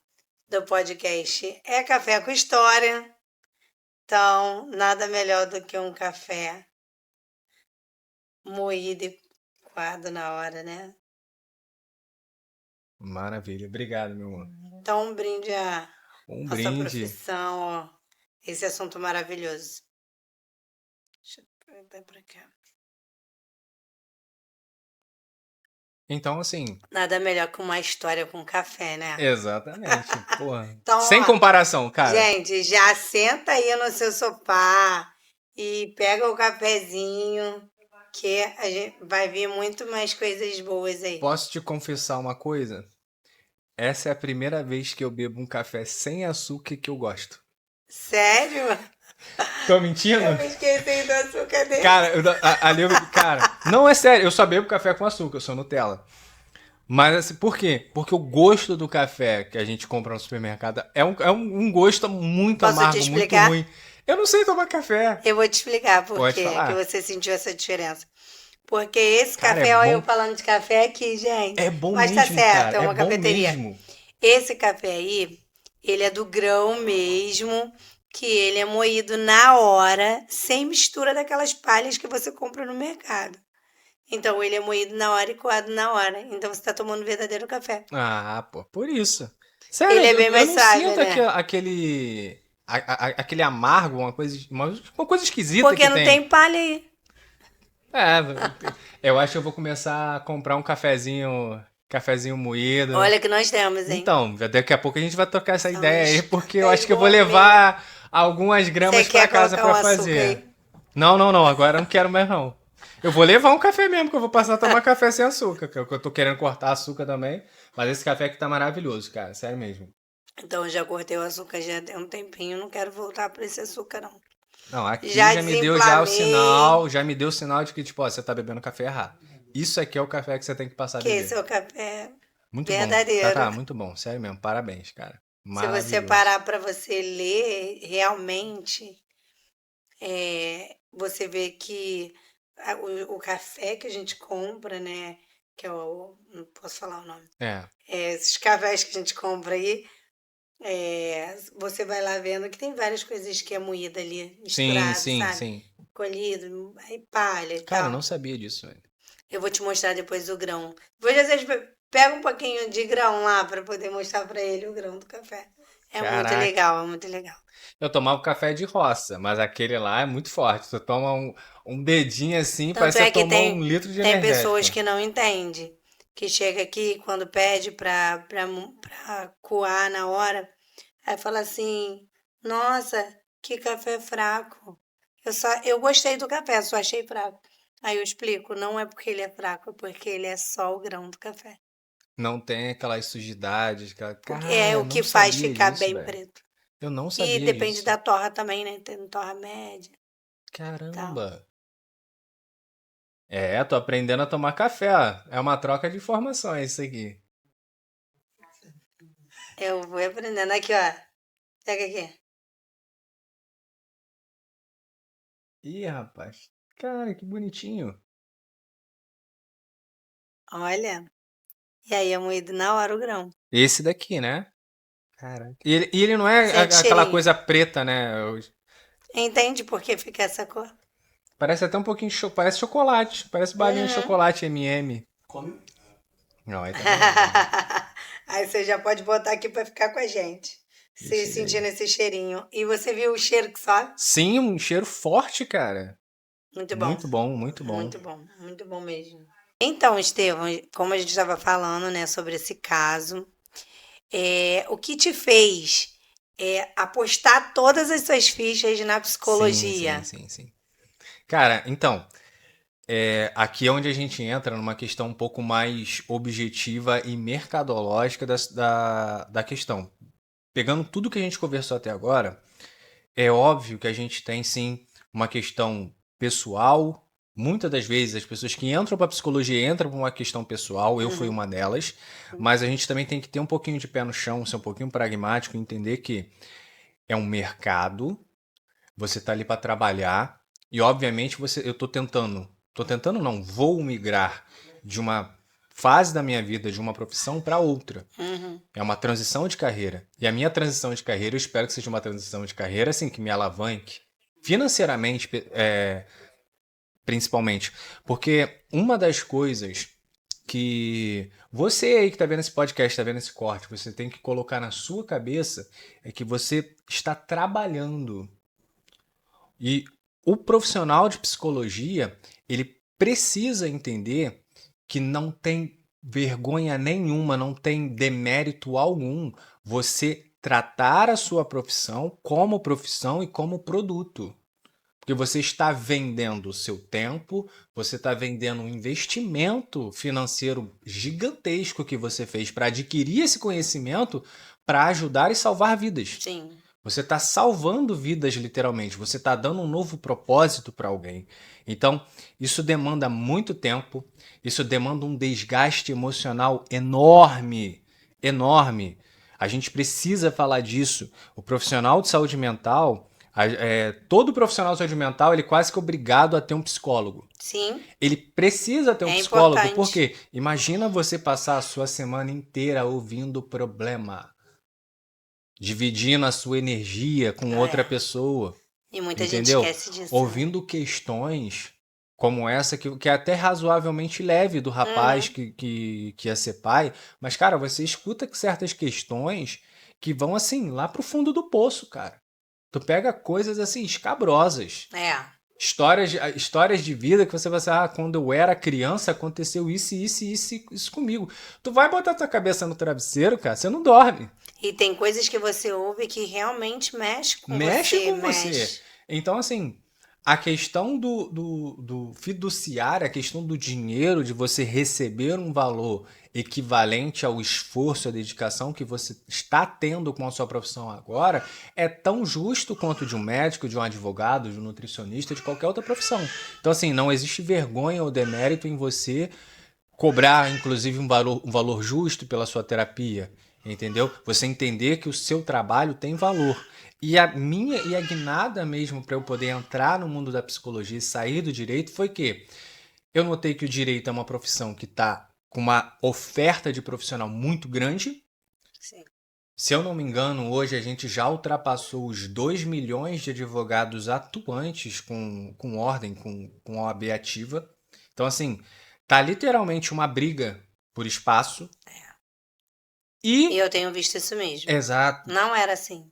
do podcast é Café com História, então nada melhor do que um café moído e coado na hora, né? Maravilha, obrigado, meu amor. Então, um brinde à Um nossa brinde. profissão, ó, esse assunto maravilhoso. Deixa eu ver pra cá. Então, assim, Nada melhor que uma história com café, né? exatamente. Porra. Então, Sem ó, comparação, cara. gente, já senta aí no seu sofá e pega o cafezinho, que a gente vai vir muito mais coisas boas aí. Posso te confessar uma coisa? Essa é a primeira vez que eu bebo um café sem açúcar que eu gosto. Sério? Tô mentindo? Eu me esqueci do açúcar dele. Cara, ali eu bebi. Cara, não é sério, eu só bebo café com açúcar, eu sou Nutella. Mas assim, por quê? Porque o gosto do café que a gente compra no supermercado é um gosto muito Posso te amargo, muito explicar? ruim. Eu não sei tomar café. Eu vou te explicar por Pode que falar. você sentiu essa diferença. Porque esse Cara, café, é olha bom. eu falando de café aqui, gente. É bom Mas tá mesmo, certo, cara. é É uma bom cafeteria. mesmo. Esse café aí, ele é do grão mesmo, que ele é moído na hora, sem mistura daquelas palhas que você compra no mercado. Então, ele é moído na hora e coado na hora. Então, você tá tomando verdadeiro café. Ah, pô, por isso. Sério, Ele é bem eu mais não suave, sinto né? aquele amargo, uma coisa esquisita Porque que não tem. tem palha aí. É, eu acho que eu vou começar a comprar um cafezinho moído. Olha que nós temos, hein? Então, daqui a pouco a gente vai trocar essa São ideia aí, uns porque eu cafés acho que eu vou gourmet. levar algumas Você gramas pra quer casa colocar um pra açúcar fazer. aí? Não, agora eu não quero mais não. Eu vou levar um café mesmo, que eu vou passar a tomar café sem açúcar, que eu tô querendo cortar açúcar também. Mas esse café aqui tá maravilhoso, cara, sério mesmo. Então, eu já cortei o açúcar já tem um tempinho. Não quero voltar para esse açúcar, não. Não, aqui Já já me deu já o desinflamei. sinal, já me deu o sinal de que, tipo, ó, você tá bebendo café errado. Isso aqui é o café que você tem que passar a Que esse beber. é o café Muito bom. verdadeiro. Tá, muito bom, sério mesmo, parabéns, cara. Se você Maravilhoso. parar para você ler, realmente, você vê que o café que a gente compra, né? Que é o. Não posso falar o nome. É, Esses cafés que a gente compra aí, você vai lá vendo que tem várias coisas que é moída ali, sim, misturado, sim, sabe? sim. Colhido, aí palha e Cara, eu tal. não sabia disso, velho. Eu vou te mostrar depois o grão. Depois vocês pega um pouquinho de grão lá para poder mostrar para ele o grão do café. É muito Caraca. legal, é muito legal. Eu tomava café de roça, mas aquele lá é muito forte. Você toma um dedinho assim, Tanto parece que é você que tomou um litro de tem pessoas energético. que não entendem, que chega aqui quando pede pra coar na hora, aí fala assim, nossa, que café fraco. Eu gostei do café, só achei fraco. Aí eu explico, não é porque ele é fraco, é porque ele é só o grão do café. Não tem aquelas sujidades. Porque Cara, é eu o não que faz sabia ficar disso, bem velho. preto. Eu não E sabia depende disso. da torra também, né? Tem torra média e tal. Caramba. É, tô aprendendo a tomar café, ó. É uma troca de informações isso aqui. Eu vou aprendendo aqui, ó. Pega aqui. Ih, rapaz. Cara, que bonitinho. Olha. E aí é moído na hora o grão. Esse daqui, né? Caraca. E ele não é Sente aquela cheirinho. coisa preta, né? Entende por que fica essa cor? Parece até um pouquinho parece chocolate, parece balinha de Uhum. chocolate M&M. Não, aí também não. Aí você já pode botar aqui pra ficar com a gente. Se Esse sentindo daí. esse cheirinho. E você viu o cheiro que sobe? Sim, um cheiro forte, cara. Muito bom. Muito bom, muito bom. Muito bom mesmo. Então, Estevão, como a gente estava falando, né, sobre esse caso, o que te fez apostar todas as suas fichas na psicologia? Sim. Cara, então, aqui é onde a gente entra numa questão um pouco mais objetiva e mercadológica da questão. Pegando tudo que a gente conversou até agora, é óbvio que a gente tem sim uma questão pessoal. Muitas das vezes as pessoas que entram para a psicologia entram por uma questão pessoal, eu fui uma delas, mas a gente também tem que ter um pouquinho de pé no chão, ser um pouquinho pragmático, entender que é um mercado, você tá ali para trabalhar e obviamente eu tô tentando não, vou migrar de uma fase da minha vida, de uma profissão para outra. Uhum. É uma transição de carreira. E a minha transição de carreira, eu espero que seja uma transição de carreira assim que me alavanque financeiramente, principalmente, porque uma das coisas que você aí que está vendo esse podcast, está vendo esse corte, você tem que colocar na sua cabeça é que você está trabalhando. E o profissional de psicologia, ele precisa entender que não tem vergonha nenhuma, não tem demérito algum você tratar a sua profissão e como produto. Porque você está vendendo o seu tempo, você está vendendo um investimento financeiro gigantesco que você fez para adquirir esse conhecimento para ajudar e salvar vidas. Sim. Você está salvando vidas, literalmente. Você está dando um novo propósito para alguém. Então, isso demanda muito tempo, isso demanda um desgaste emocional enorme, enorme. A gente precisa falar disso. O profissional de saúde mental, todo profissional de saúde mental, ele é quase que obrigado a ter um psicólogo. Sim, Ele precisa ter um é psicólogo, importante. porque imagina você passar a sua semana inteira ouvindo problema, dividindo a sua energia com outra É. pessoa, E muita gente entendeu? esquece disso, né? Ouvindo questões como essa, que é até razoavelmente leve do rapaz Uhum. que ia ser pai, mas, cara, você escuta certas questões que vão, assim, lá pro fundo do poço, cara. Tu pega coisas, assim, escabrosas. É. Histórias de vida que você vai assim, quando eu era criança aconteceu isso comigo. Tu vai botar tua cabeça no travesseiro, cara, você não dorme. E tem coisas que você ouve que realmente mexe com Mexe você, com você. mexe. Então, assim, a questão do fiduciário, a questão do dinheiro, de você receber um valor equivalente ao esforço, à dedicação que você está tendo com a sua profissão agora, é tão justo quanto de um médico, de um advogado, de um nutricionista, de qualquer outra profissão. Então, assim, não existe vergonha ou demérito em você cobrar, inclusive, um valor justo pela sua terapia, entendeu? Você entender que o seu trabalho tem valor. E a minha e a guinada mesmo para eu poder entrar no mundo da psicologia e sair do direito foi que eu notei que o direito é uma profissão que está com uma oferta de profissional muito grande. Sim. Se eu não me engano, hoje a gente já ultrapassou os 2 milhões de advogados atuantes com ordem, com OAB ativa. Então, assim, tá literalmente uma briga por espaço. E E, eu tenho visto isso mesmo. exato. Não era assim.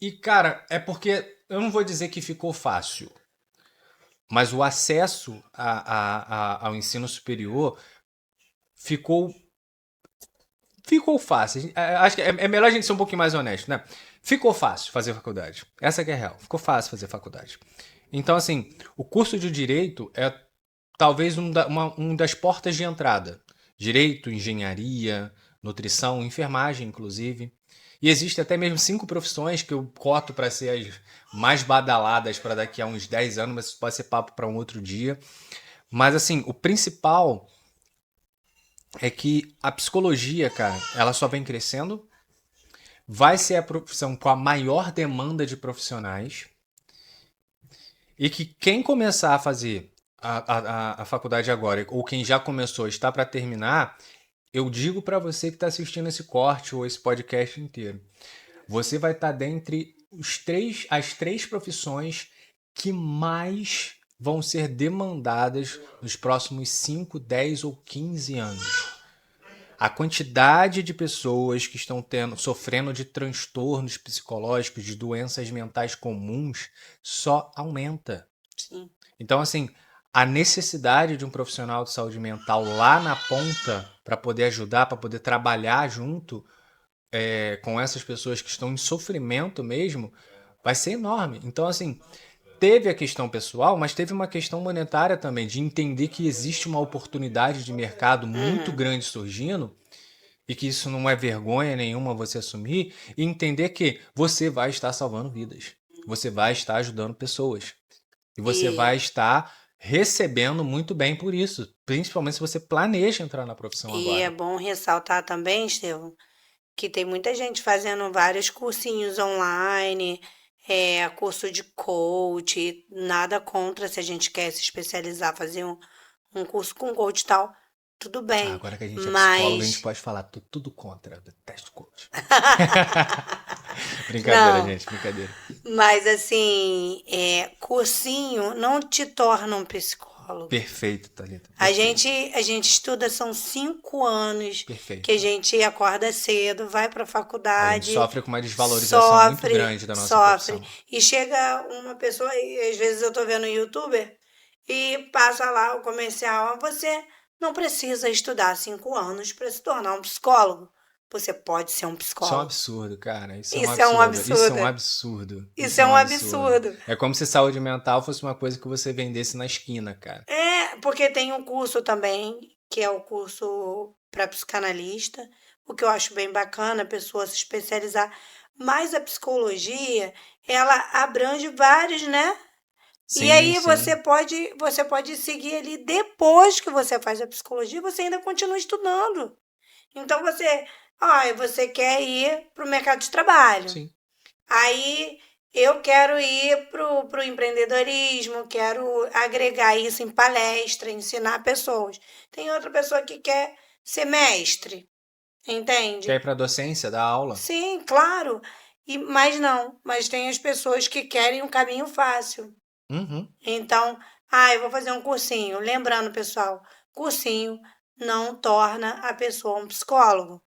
E, cara, é porque eu não vou dizer que ficou fácil, mas o acesso ao ensino superior ficou, ficou fácil. Acho que é melhor a gente ser um pouquinho mais honesto, né? Ficou fácil fazer faculdade. Essa que é a real. Ficou fácil fazer faculdade. Então, assim, o curso de direito é talvez um das portas de entrada. Direito, engenharia, nutrição, enfermagem, inclusive. E existem até mesmo 5 profissões que eu coto para ser as mais badaladas para daqui a uns 10 anos, mas isso pode ser papo para um outro dia. Mas, assim, o principal é que a psicologia, cara, ela só vem crescendo, vai ser a profissão com a maior demanda de profissionais e que quem começar a fazer a faculdade agora, ou quem já começou, está para terminar, eu digo para você que está assistindo esse corte ou esse podcast inteiro, você vai estar dentre as três profissões que mais vão ser demandadas nos próximos 5, 10 ou 15 anos. A quantidade de pessoas que estão sofrendo de transtornos psicológicos, de doenças mentais comuns, só aumenta. Sim. Então, assim, a necessidade de um profissional de saúde mental lá na ponta para poder ajudar, para poder trabalhar junto com essas pessoas que estão em sofrimento mesmo, vai ser enorme. Então, assim, teve a questão pessoal, mas teve uma questão monetária também, de entender que existe uma oportunidade de mercado muito Uhum. grande surgindo e que isso não é vergonha nenhuma você assumir e entender que você vai estar salvando vidas. Você vai estar ajudando pessoas. E você vai E, estar recebendo muito bem por isso. Principalmente se você planeja entrar na profissão e é agora. bom ressaltar também, Estevão, que tem muita gente fazendo vários cursinhos online, curso de coach, nada contra se a gente quer se especializar, fazer um curso com coach e tal, tudo Ah, bem, agora que a gente é psicólogo, a gente mas pode falar tudo contra. Eu detesto coach. Brincadeira, não, gente, brincadeira. mas assim, cursinho não te torna um psicólogo. Perfeito, Thalita, A perfeito, gente, a gente estuda, são 5 anos que a perfeito. gente acorda cedo, vai para a A gente faculdade, sofre com uma desvalorização muito sofre, grande da nossa sofre. profissão. E chega uma pessoa, e às vezes eu tô vendo um youtuber, e passa lá o comercial, você não precisa estudar 5 anos para se tornar um psicólogo. Você pode ser um Isso é um psicólogo. absurdo, cara. Isso é um Isso é um absurdo. Isso é um absurdo. absurdo. Isso Isso é é um um absurdo. absurdo. É como se saúde mental fosse uma coisa que você vendesse na esquina, cara. Porque tem um curso também, que é o curso para psicanalista, o que eu acho bem bacana, a pessoa se especializar. Mas a psicologia, ela abrange vários, né? E Sim, aí sim. você pode seguir ali depois que você faz a psicologia, você ainda continua estudando. Então você quer ir para o mercado de trabalho. Sim. Aí eu quero ir pro empreendedorismo, quero agregar isso em palestra, ensinar pessoas. Tem outra pessoa que quer ser mestre, Quer ir entende? pra docência, dar aula? Sim, claro. Mas não, mas tem as pessoas que querem um caminho fácil. Uhum. Então, eu vou fazer um cursinho. Lembrando, pessoal, cursinho não torna a pessoa um psicólogo.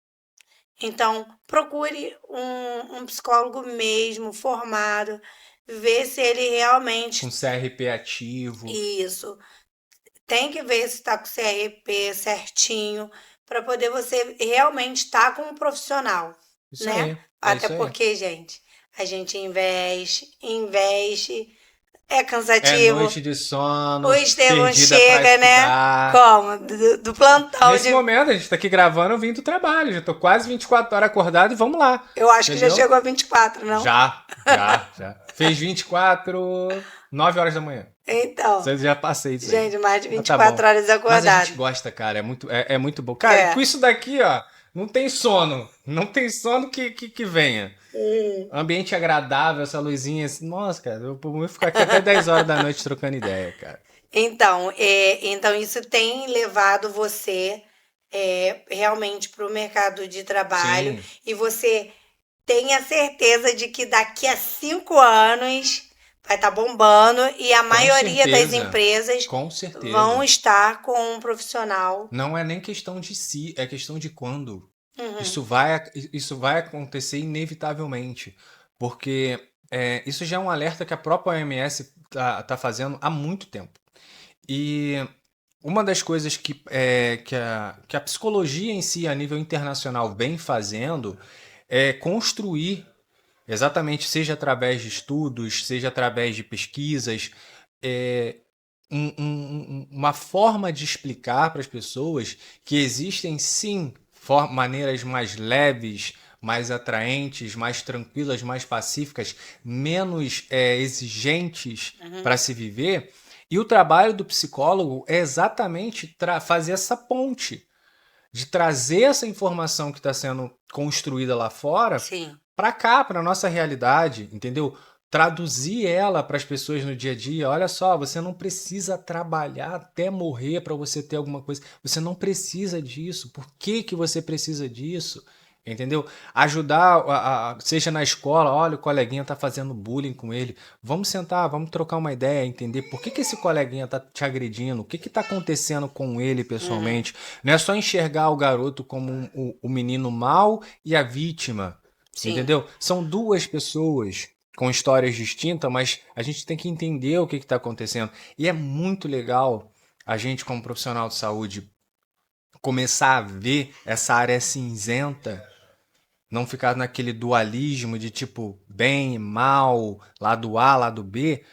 Então, procure um psicólogo mesmo, formado, ver se ele Com realmente. CRP ativo. Isso. Tem que ver se está com o CRP certinho, para poder você realmente estar com um profissional, Isso né? aí. É Até isso aí. porque, gente, a gente investe, é É cansativo. noite de O sono, Estevão perdida pra chega, né? estudar. Como? Do plantão Nesse de. momento, a gente tá aqui gravando, eu vim do trabalho. Já tô quase 24 horas acordado e vamos lá. Eu acho que já Entendeu? chegou a 24, não? Já. Fez 24, 9 horas da manhã. Então. Você já passei isso aí. Gente, mais de Mas vinte e tá quatro bom. horas Mas a gente acordado. gosta, cara. É muito bom. Cara, com É. isso daqui, ó, não tem sono. Não tem sono que venha. Ambiente agradável, essa luzinha. Assim, nossa, cara, eu vou ficar aqui até 10 horas da noite trocando ideia, cara. Então isso tem levado você realmente para o mercado de trabalho Sim, e você tenha certeza de que daqui a 5 anos vai estar bombando e a com maioria das certeza. empresas Com vão certeza. estar com um profissional. Não é nem questão de si, é questão de quando. Uhum, Isso vai acontecer inevitavelmente, porque isso já é um alerta que a própria OMS tá fazendo há muito tempo. E uma das coisas que a psicologia em si, a nível internacional, vem fazendo é construir, exatamente, seja através de estudos, seja através de pesquisas, é, uma forma de explicar para as pessoas que existem sim maneiras mais leves, mais atraentes, mais tranquilas, mais pacíficas, menos exigentes uhum. para se viver. E o trabalho do psicólogo é exatamente fazer essa ponte, de trazer essa informação que está sendo construída lá fora Sim. para cá, para nossa realidade, entendeu? Traduzir ela para as pessoas no dia a dia. Olha só, você não precisa trabalhar até morrer para você ter alguma coisa. Você não precisa disso. Por que que você precisa disso? Entendeu? Ajudar, seja na escola, olha, o coleguinha tá fazendo bullying com ele. Vamos sentar, vamos trocar uma ideia, entender por que que esse coleguinha tá te agredindo, o que que tá acontecendo com ele Uhum. pessoalmente. Não é só enxergar o garoto como o menino mau e a vítima. Sim. Entendeu? São duas pessoas com histórias distintas, mas a gente tem que entender o que está acontecendo. E é muito legal a gente, como profissional de saúde, começar a ver essa área cinzenta, não ficar naquele dualismo de tipo bem e mal, lado A, lado B,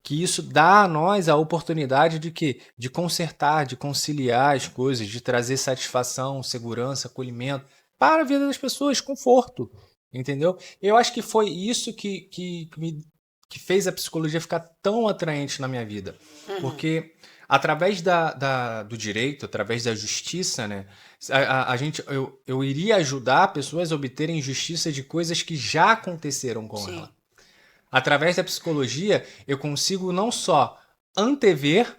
que isso dá a nós a oportunidade de consertar, de conciliar as coisas, de trazer satisfação, segurança, acolhimento para a vida das pessoas, conforto, entendeu? Eu acho que foi isso que fez a psicologia ficar tão atraente na minha vida, Uhum. porque através do direito, através da justiça, né? Eu iria ajudar pessoas a obterem justiça de coisas que já aconteceram com ela. Sim, Através da psicologia, eu consigo não só antever,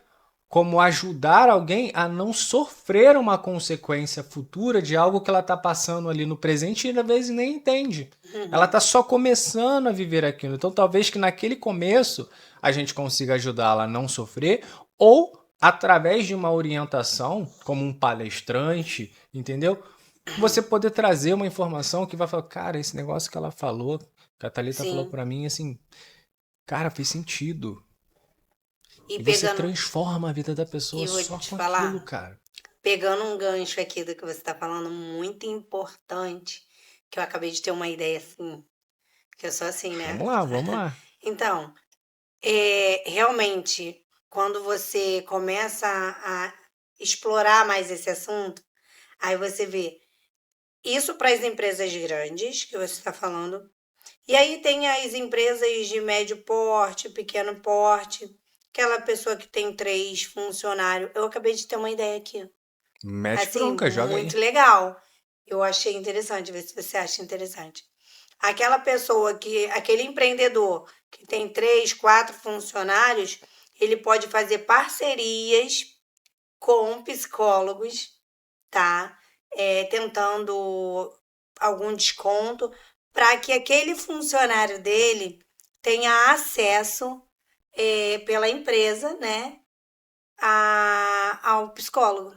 como ajudar alguém a não sofrer uma consequência futura de algo que ela está passando ali no presente e às vezes nem entende. Ela uhum, está só começando a viver aquilo. Então, talvez que naquele começo a gente consiga ajudá-la a não sofrer ou através de uma orientação, como um palestrante, entendeu? Você poder trazer uma informação que vai falar, cara, esse negócio que ela falou, que a Thalita falou sim. pra mim, assim, cara, fez sentido. E E você pegando, transforma a vida da pessoa e vou só te com aquilo, falar, cara. pegando um gancho aqui do que você está falando, muito importante, que eu acabei de ter uma ideia assim, que eu sou assim, né? Vamos lá, vamos lá. Então, realmente, quando você começa a explorar mais esse assunto, aí você vê isso para as empresas grandes, que você está falando, e aí tem as empresas de médio porte, pequeno porte, aquela pessoa que tem 3 funcionários. Eu acabei de ter uma ideia aqui. Mete Assim, bronca, joga muito aí. legal. Eu achei interessante, vê se você acha interessante. Aquela pessoa aquele empreendedor que tem 3, 4 funcionários, ele pode fazer parcerias com psicólogos, tá? Tentando algum desconto para que aquele funcionário dele tenha acesso, pela empresa, né, ao psicólogo.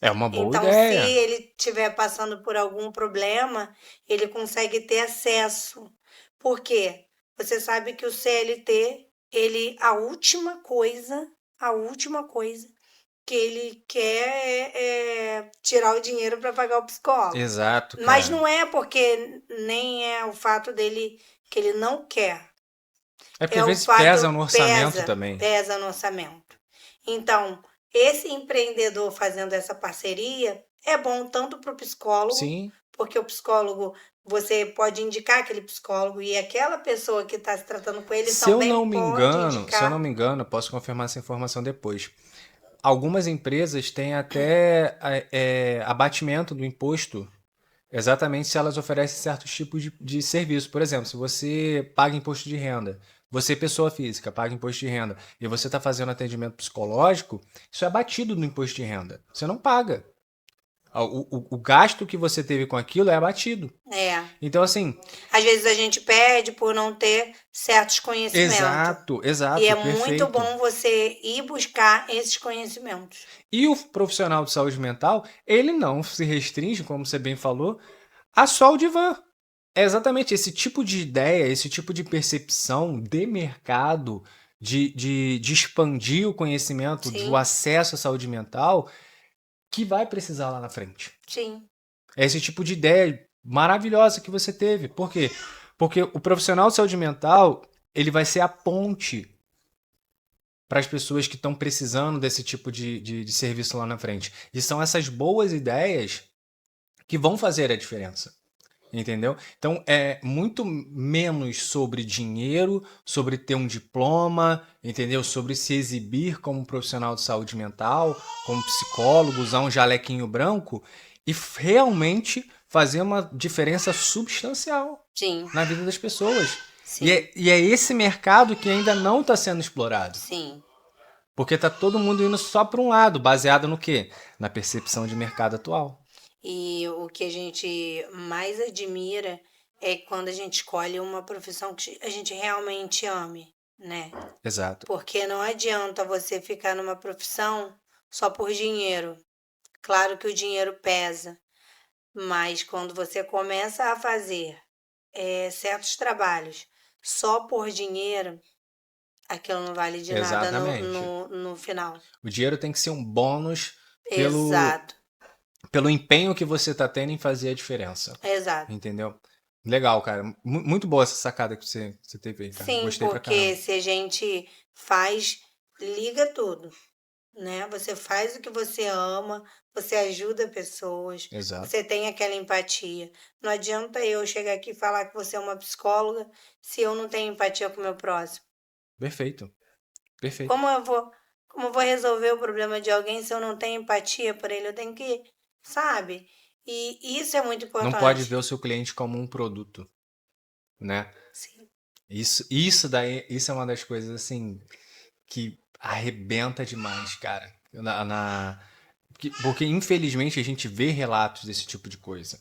É uma boa Então, se ideia. ele estiver passando por algum problema, ele consegue ter acesso. Por quê? Você sabe que o CLT, ele, a última coisa que ele quer é tirar o dinheiro para pagar o psicólogo. Exato, Mas cara. não é porque nem é o fato dele que ele não quer, É porque é às o vezes pesa fato no orçamento pesa, também. pesa no orçamento. Então, esse empreendedor fazendo essa parceria é bom tanto para o psicólogo, Sim. porque o psicólogo, você pode indicar aquele psicólogo e aquela pessoa que está se tratando com ele também pode Se eu não indicar. me engano, eu posso confirmar essa informação depois. Algumas empresas têm até abatimento do imposto, exatamente se elas oferecem certos tipos de serviço. Por exemplo, se você paga imposto de renda, você, pessoa física, paga imposto de renda e você está fazendo atendimento psicológico, isso é abatido no imposto de renda. Você não paga. O gasto que você teve com aquilo é abatido. É. Então, assim, Às vezes a gente perde por não ter certos conhecimentos. exato, E é exato, muito perfeito. bom você ir buscar esses conhecimentos. E o profissional de saúde mental, ele não se restringe, como você bem falou, a só o divã. É exatamente esse tipo de ideia, esse tipo de percepção de mercado, de expandir o conhecimento, do Sim, acesso à saúde mental, que vai precisar lá na frente. sim, É esse tipo de ideia maravilhosa que você teve. Por quê? Porque o profissional de saúde mental, ele vai ser a ponte para as pessoas que estão precisando desse tipo de serviço lá na frente. E são essas boas ideias que vão fazer a diferença. Entendeu? Então é muito menos sobre dinheiro, sobre ter um diploma, entendeu? Sobre se exibir como profissional de saúde mental, como psicólogo, usar um jalequinho branco e realmente fazer uma diferença substancial sim, na vida das pessoas. sim, E é esse mercado que ainda não está sendo explorado. sim. Porque tá todo mundo indo só para um lado, baseado no quê? Na percepção de mercado atual. E o que a gente mais admira é quando a gente escolhe uma profissão que a gente realmente ame, né? Exato. Porque não adianta você ficar numa profissão só por dinheiro. Claro que o dinheiro pesa, mas quando você começa a fazer certos trabalhos só por dinheiro, aquilo não vale de nada Exatamente. no final. O dinheiro tem que ser um bônus pelo, Exato, pelo empenho que você tá tendo em fazer a diferença. exato. Entendeu? Legal, cara. Muito boa essa sacada que você teve aí, cara. Sim, Gostei pra porque caramba. se a gente faz, liga tudo, né? Você faz o que você ama, você ajuda pessoas, Exato. você tem aquela empatia. Não adianta eu chegar aqui e falar que você é uma psicóloga se eu não tenho empatia com o meu próximo. Perfeito. Perfeito. Como eu vou, Como eu vou resolver o problema de alguém se eu não tenho empatia por ele? Eu tenho que, sabe? E isso é muito Não pode ver importante. o seu cliente como um produto, né? Sim. Isso é uma das coisas assim que arrebenta demais, cara. Porque, infelizmente a gente vê relatos desse tipo de coisa.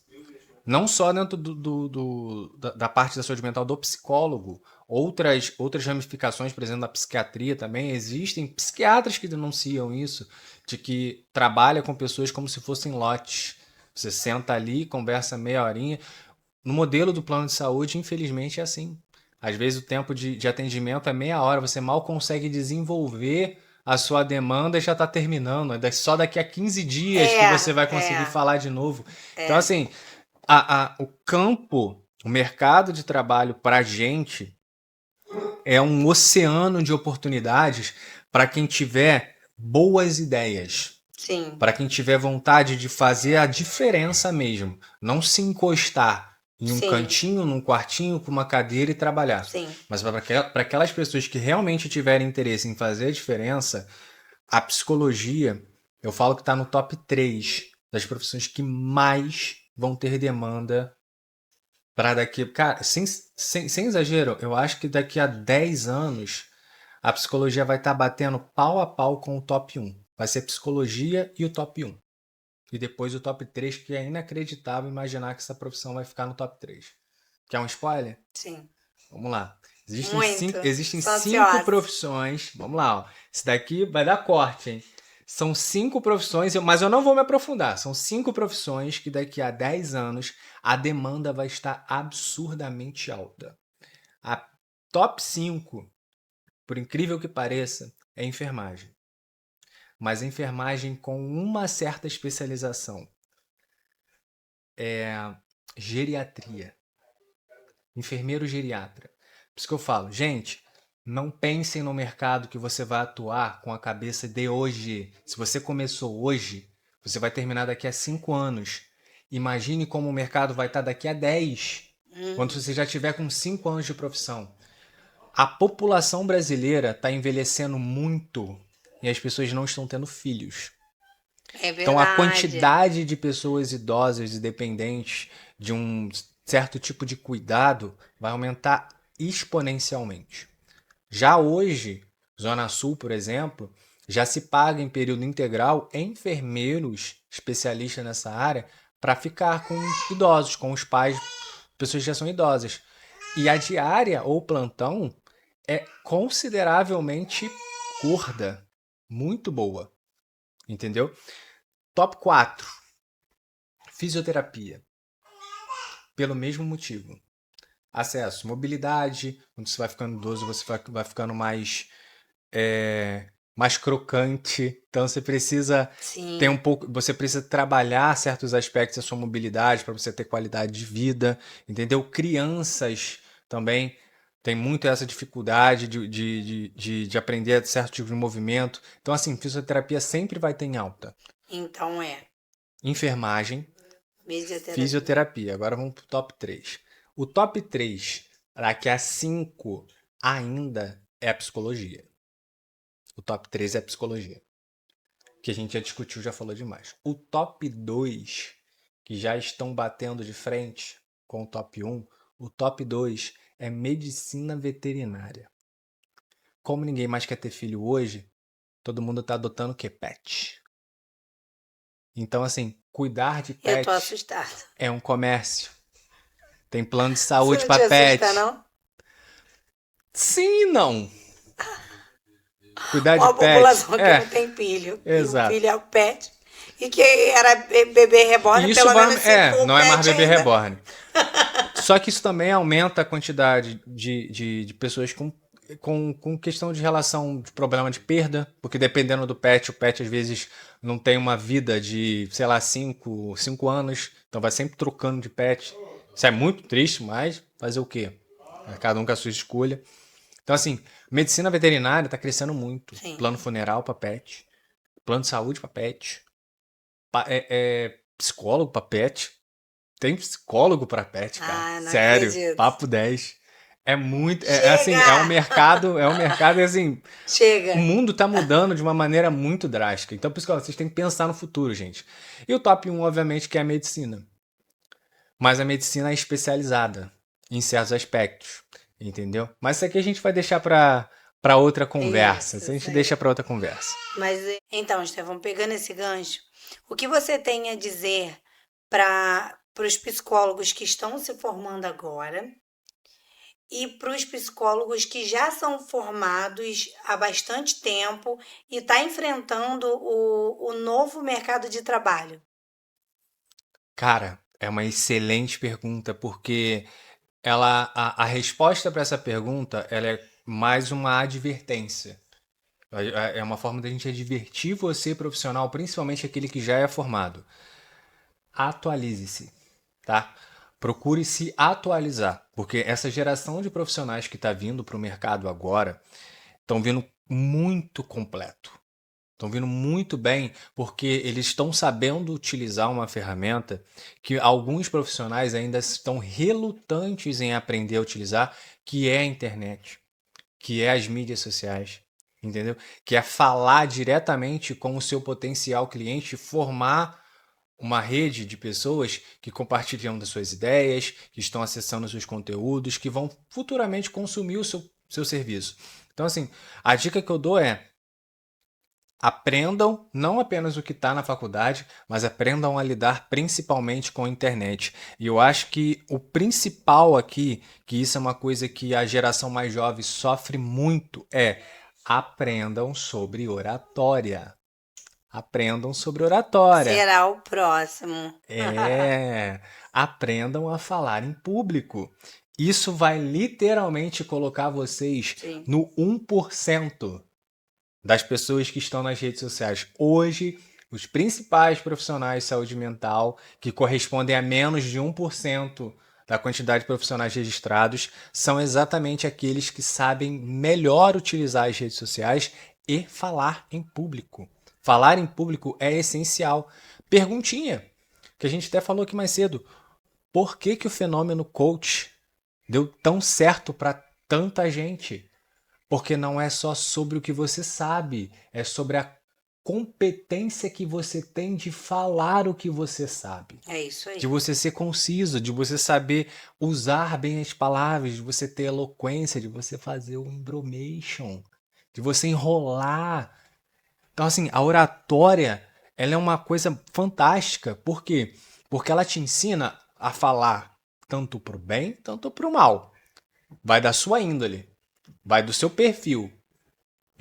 Não só dentro da parte da saúde mental do psicólogo, outras ramificações, por exemplo, da psiquiatria também, existem psiquiatras que denunciam isso, de que trabalha com pessoas como se fossem lotes. Você senta ali, conversa meia horinha. No modelo do plano de saúde, infelizmente, é assim. Às vezes o tempo de atendimento é meia hora, você mal consegue desenvolver a sua demanda e já está terminando. Só daqui a 15 dias que você vai conseguir falar de novo. Então, é. assim, o campo, o mercado de trabalho para a gente é um oceano de oportunidades para quem tiver boas ideias, Sim, para quem tiver vontade de fazer a diferença mesmo, não se encostar em um sim, cantinho, num quartinho, com uma cadeira e trabalhar. sim. Mas para aquelas pessoas que realmente tiverem interesse em fazer a diferença, a psicologia, eu falo que está no top 3 das profissões que mais vão ter demanda para daqui. Cara, sem exagero, eu acho que daqui a 10 anos a psicologia vai estar batendo pau a pau com o top um. Vai ser psicologia e o top um. E depois o top 3, que é inacreditável imaginar que essa profissão vai ficar no top 3. Quer um spoiler? Sim. Vamos lá. Existem Muito. cinco, existem Sou cinco ansiosa. profissões. Vamos lá, ó. Isso daqui vai dar corte, hein? São 5 profissões, mas eu não vou me aprofundar. São 5 profissões que daqui a 10 anos a demanda vai estar absurdamente alta. A top 5, por incrível que pareça, é enfermagem. Mas enfermagem com uma certa especialização. Geriatria. Enfermeiro geriatra. Por isso que eu falo, gente, não pensem no mercado que você vai atuar com a cabeça de hoje. Se você começou hoje, você vai terminar daqui a 5 anos. Imagine como o mercado vai estar daqui a 10, quando você já tiver com 5 anos de profissão. A população brasileira está envelhecendo muito e as pessoas não estão tendo filhos. É Então, a verdade. quantidade de pessoas idosas e dependentes de um certo tipo de cuidado vai aumentar exponencialmente. Já hoje, Zona Sul, por exemplo, já se paga em período integral enfermeiros especialistas nessa área para ficar com idosos, com os pais, pessoas que já são idosas. E a diária ou plantão é consideravelmente gorda, muito boa, entendeu? Top 4, fisioterapia. Pelo mesmo motivo. Acesso, mobilidade. Quando você vai ficando idoso, você vai ficando mais crocante. Então você precisa ter um Sim, pouco. Você precisa trabalhar certos aspectos da sua mobilidade para você ter qualidade de vida. Entendeu? Crianças também tem muito essa dificuldade de aprender certo tipo de movimento. Então, assim, fisioterapia sempre vai ter em alta. então é. Enfermagem, Fisioterapia. fisioterapia. Agora vamos pro top 3. O top 3, daqui a 5, ainda é a psicologia. O top 3 é a psicologia. Que a gente já discutiu, já falou demais. O top 2, que já estão batendo de frente com o top 1, o top 2 é medicina veterinária. Como ninguém mais quer ter filho hoje, todo mundo está adotando o quê? Pet. Então, assim, cuidar de Eu tô pet assustada. é um comércio. Tem plano de Você saúde não para te assusta, pet. não? Sim e não. Cuidar de Uma pet. população que É, não tem filho. E o exato. filho é o pet. E que era bebê reborn, E isso pelo vai. menos se for o Não é mais pet bebê ainda. reborn. Só que isso também aumenta a quantidade de pessoas com questão de relação de problema de perda, porque dependendo do pet, o pet às vezes não tem uma vida de, sei lá, 5 anos, então vai sempre trocando de pet. Isso é muito triste, mas fazer o quê? Cada um com a sua escolha. Então, assim, medicina veterinária está crescendo muito. Sim. Plano funeral para pet, plano de saúde para pet, psicólogo para pet. Tem psicólogo para pet, cara. Ah, não Sério, acredito. papo 10. É muito, assim, Chega! é um mercado assim, o Chega! mundo tá mudando de uma maneira muito drástica. Então, por isso que vocês têm que pensar no futuro, gente. E o top um, obviamente, que é a medicina. Mas a medicina é especializada em certos aspectos, entendeu? Mas isso aqui a gente vai deixar para outra conversa. Isso a Isso gente aí. deixa para outra conversa. Mas então, Estevão, pegando esse gancho, o que você tem a dizer para os psicólogos que estão se formando agora e para os psicólogos que já são formados há bastante tempo e está enfrentando o novo mercado de trabalho? Cara, é uma excelente pergunta, porque a resposta para essa pergunta ela é mais uma advertência. É uma forma da gente advertir você, profissional, principalmente aquele que já é formado. Atualize-se, tá? Procure se atualizar, porque essa geração de profissionais que está vindo para o mercado agora estão vindo muito completo. Estão vindo muito bem porque eles estão sabendo utilizar uma ferramenta que alguns profissionais ainda estão relutantes em aprender a utilizar, que é a internet, que é as mídias sociais, entendeu? Que é falar diretamente com o seu potencial cliente, formar uma rede de pessoas que compartilham das suas ideias, que estão acessando os seus conteúdos, que vão futuramente consumir o seu serviço. Então, assim, a dica que eu dou é aprendam não apenas o que está na faculdade, mas aprendam a lidar principalmente com a internet. E eu acho que o principal aqui, que isso é uma coisa que a geração mais jovem sofre muito, é aprendam sobre oratória. Aprendam sobre oratória. Será o próximo. Aprendam a falar em público. Isso vai literalmente colocar vocês Sim, no 1% das pessoas que estão nas redes sociais. Hoje, os principais profissionais de saúde mental, que correspondem a menos de 1% da quantidade de profissionais registrados, são exatamente aqueles que sabem melhor utilizar as redes sociais e falar em público. Falar em público é essencial. Perguntinha, que a gente até falou aqui mais cedo. Por que, que o fenômeno coach deu tão certo para tanta gente? Porque não é só sobre o que você sabe, é sobre a competência que você tem de falar o que você sabe. é isso De aí. você ser conciso, de você saber usar bem as palavras, de você ter eloquência, de você fazer o embromation, de você enrolar. Então, assim, a oratória, ela é uma coisa fantástica. Por quê? Porque ela te ensina a falar tanto pro bem, tanto pro mal. Vai da sua índole, vai do seu perfil,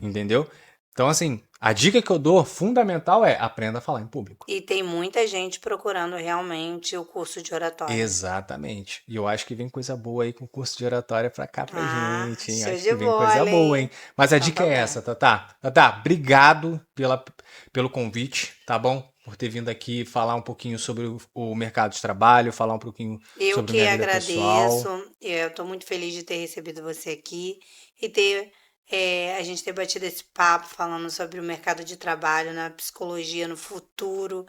entendeu? Então, assim, a dica que eu dou fundamental é aprenda a falar em público. E tem muita gente procurando realmente o curso de oratória. Exatamente. E eu acho que vem coisa boa aí com o curso de oratória pra cá pra Ah, gente, hein? show Acho de que vem coisa bola, boa, hein? hein? Mas a Então dica tá é bom. essa, Tatá. Tatá, obrigado pelo convite, tá bom? Por ter vindo aqui falar um pouquinho sobre o mercado de trabalho, falar um pouquinho Eu sobre a que minha vida agradeço. pessoal. Eu estou muito feliz de ter recebido você aqui e a gente ter batido esse papo falando sobre o mercado de trabalho, na psicologia, no futuro.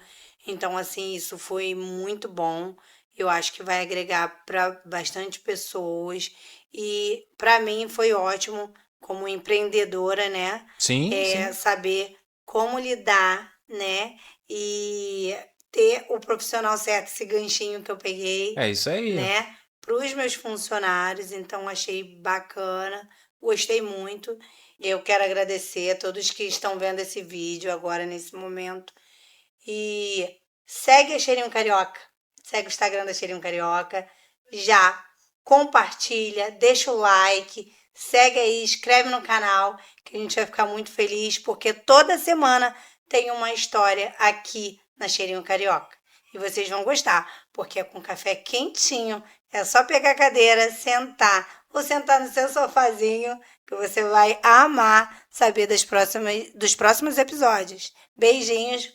Então, assim, isso foi muito bom. Eu acho que vai agregar para bastante pessoas e para mim foi ótimo como empreendedora, né? Sim, sim. Saber como lidar, né? E ter o profissional certo, esse ganchinho que eu peguei, É isso aí. né, para os meus funcionários. Então, achei bacana, gostei muito. Eu quero agradecer a todos que estão vendo esse vídeo agora, nesse momento. E segue a Cheirinho Carioca, segue o Instagram da Cheirinho Carioca, já compartilha, deixa o like, segue aí, inscreve no canal, que a gente vai ficar muito feliz, porque toda semana tem uma história aqui na Cheirinho Carioca. E vocês vão gostar, porque é com café quentinho, é só pegar a cadeira, sentar, ou sentar no seu sofazinho, que você vai amar saber dos próximos episódios. Beijinhos,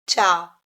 tchau!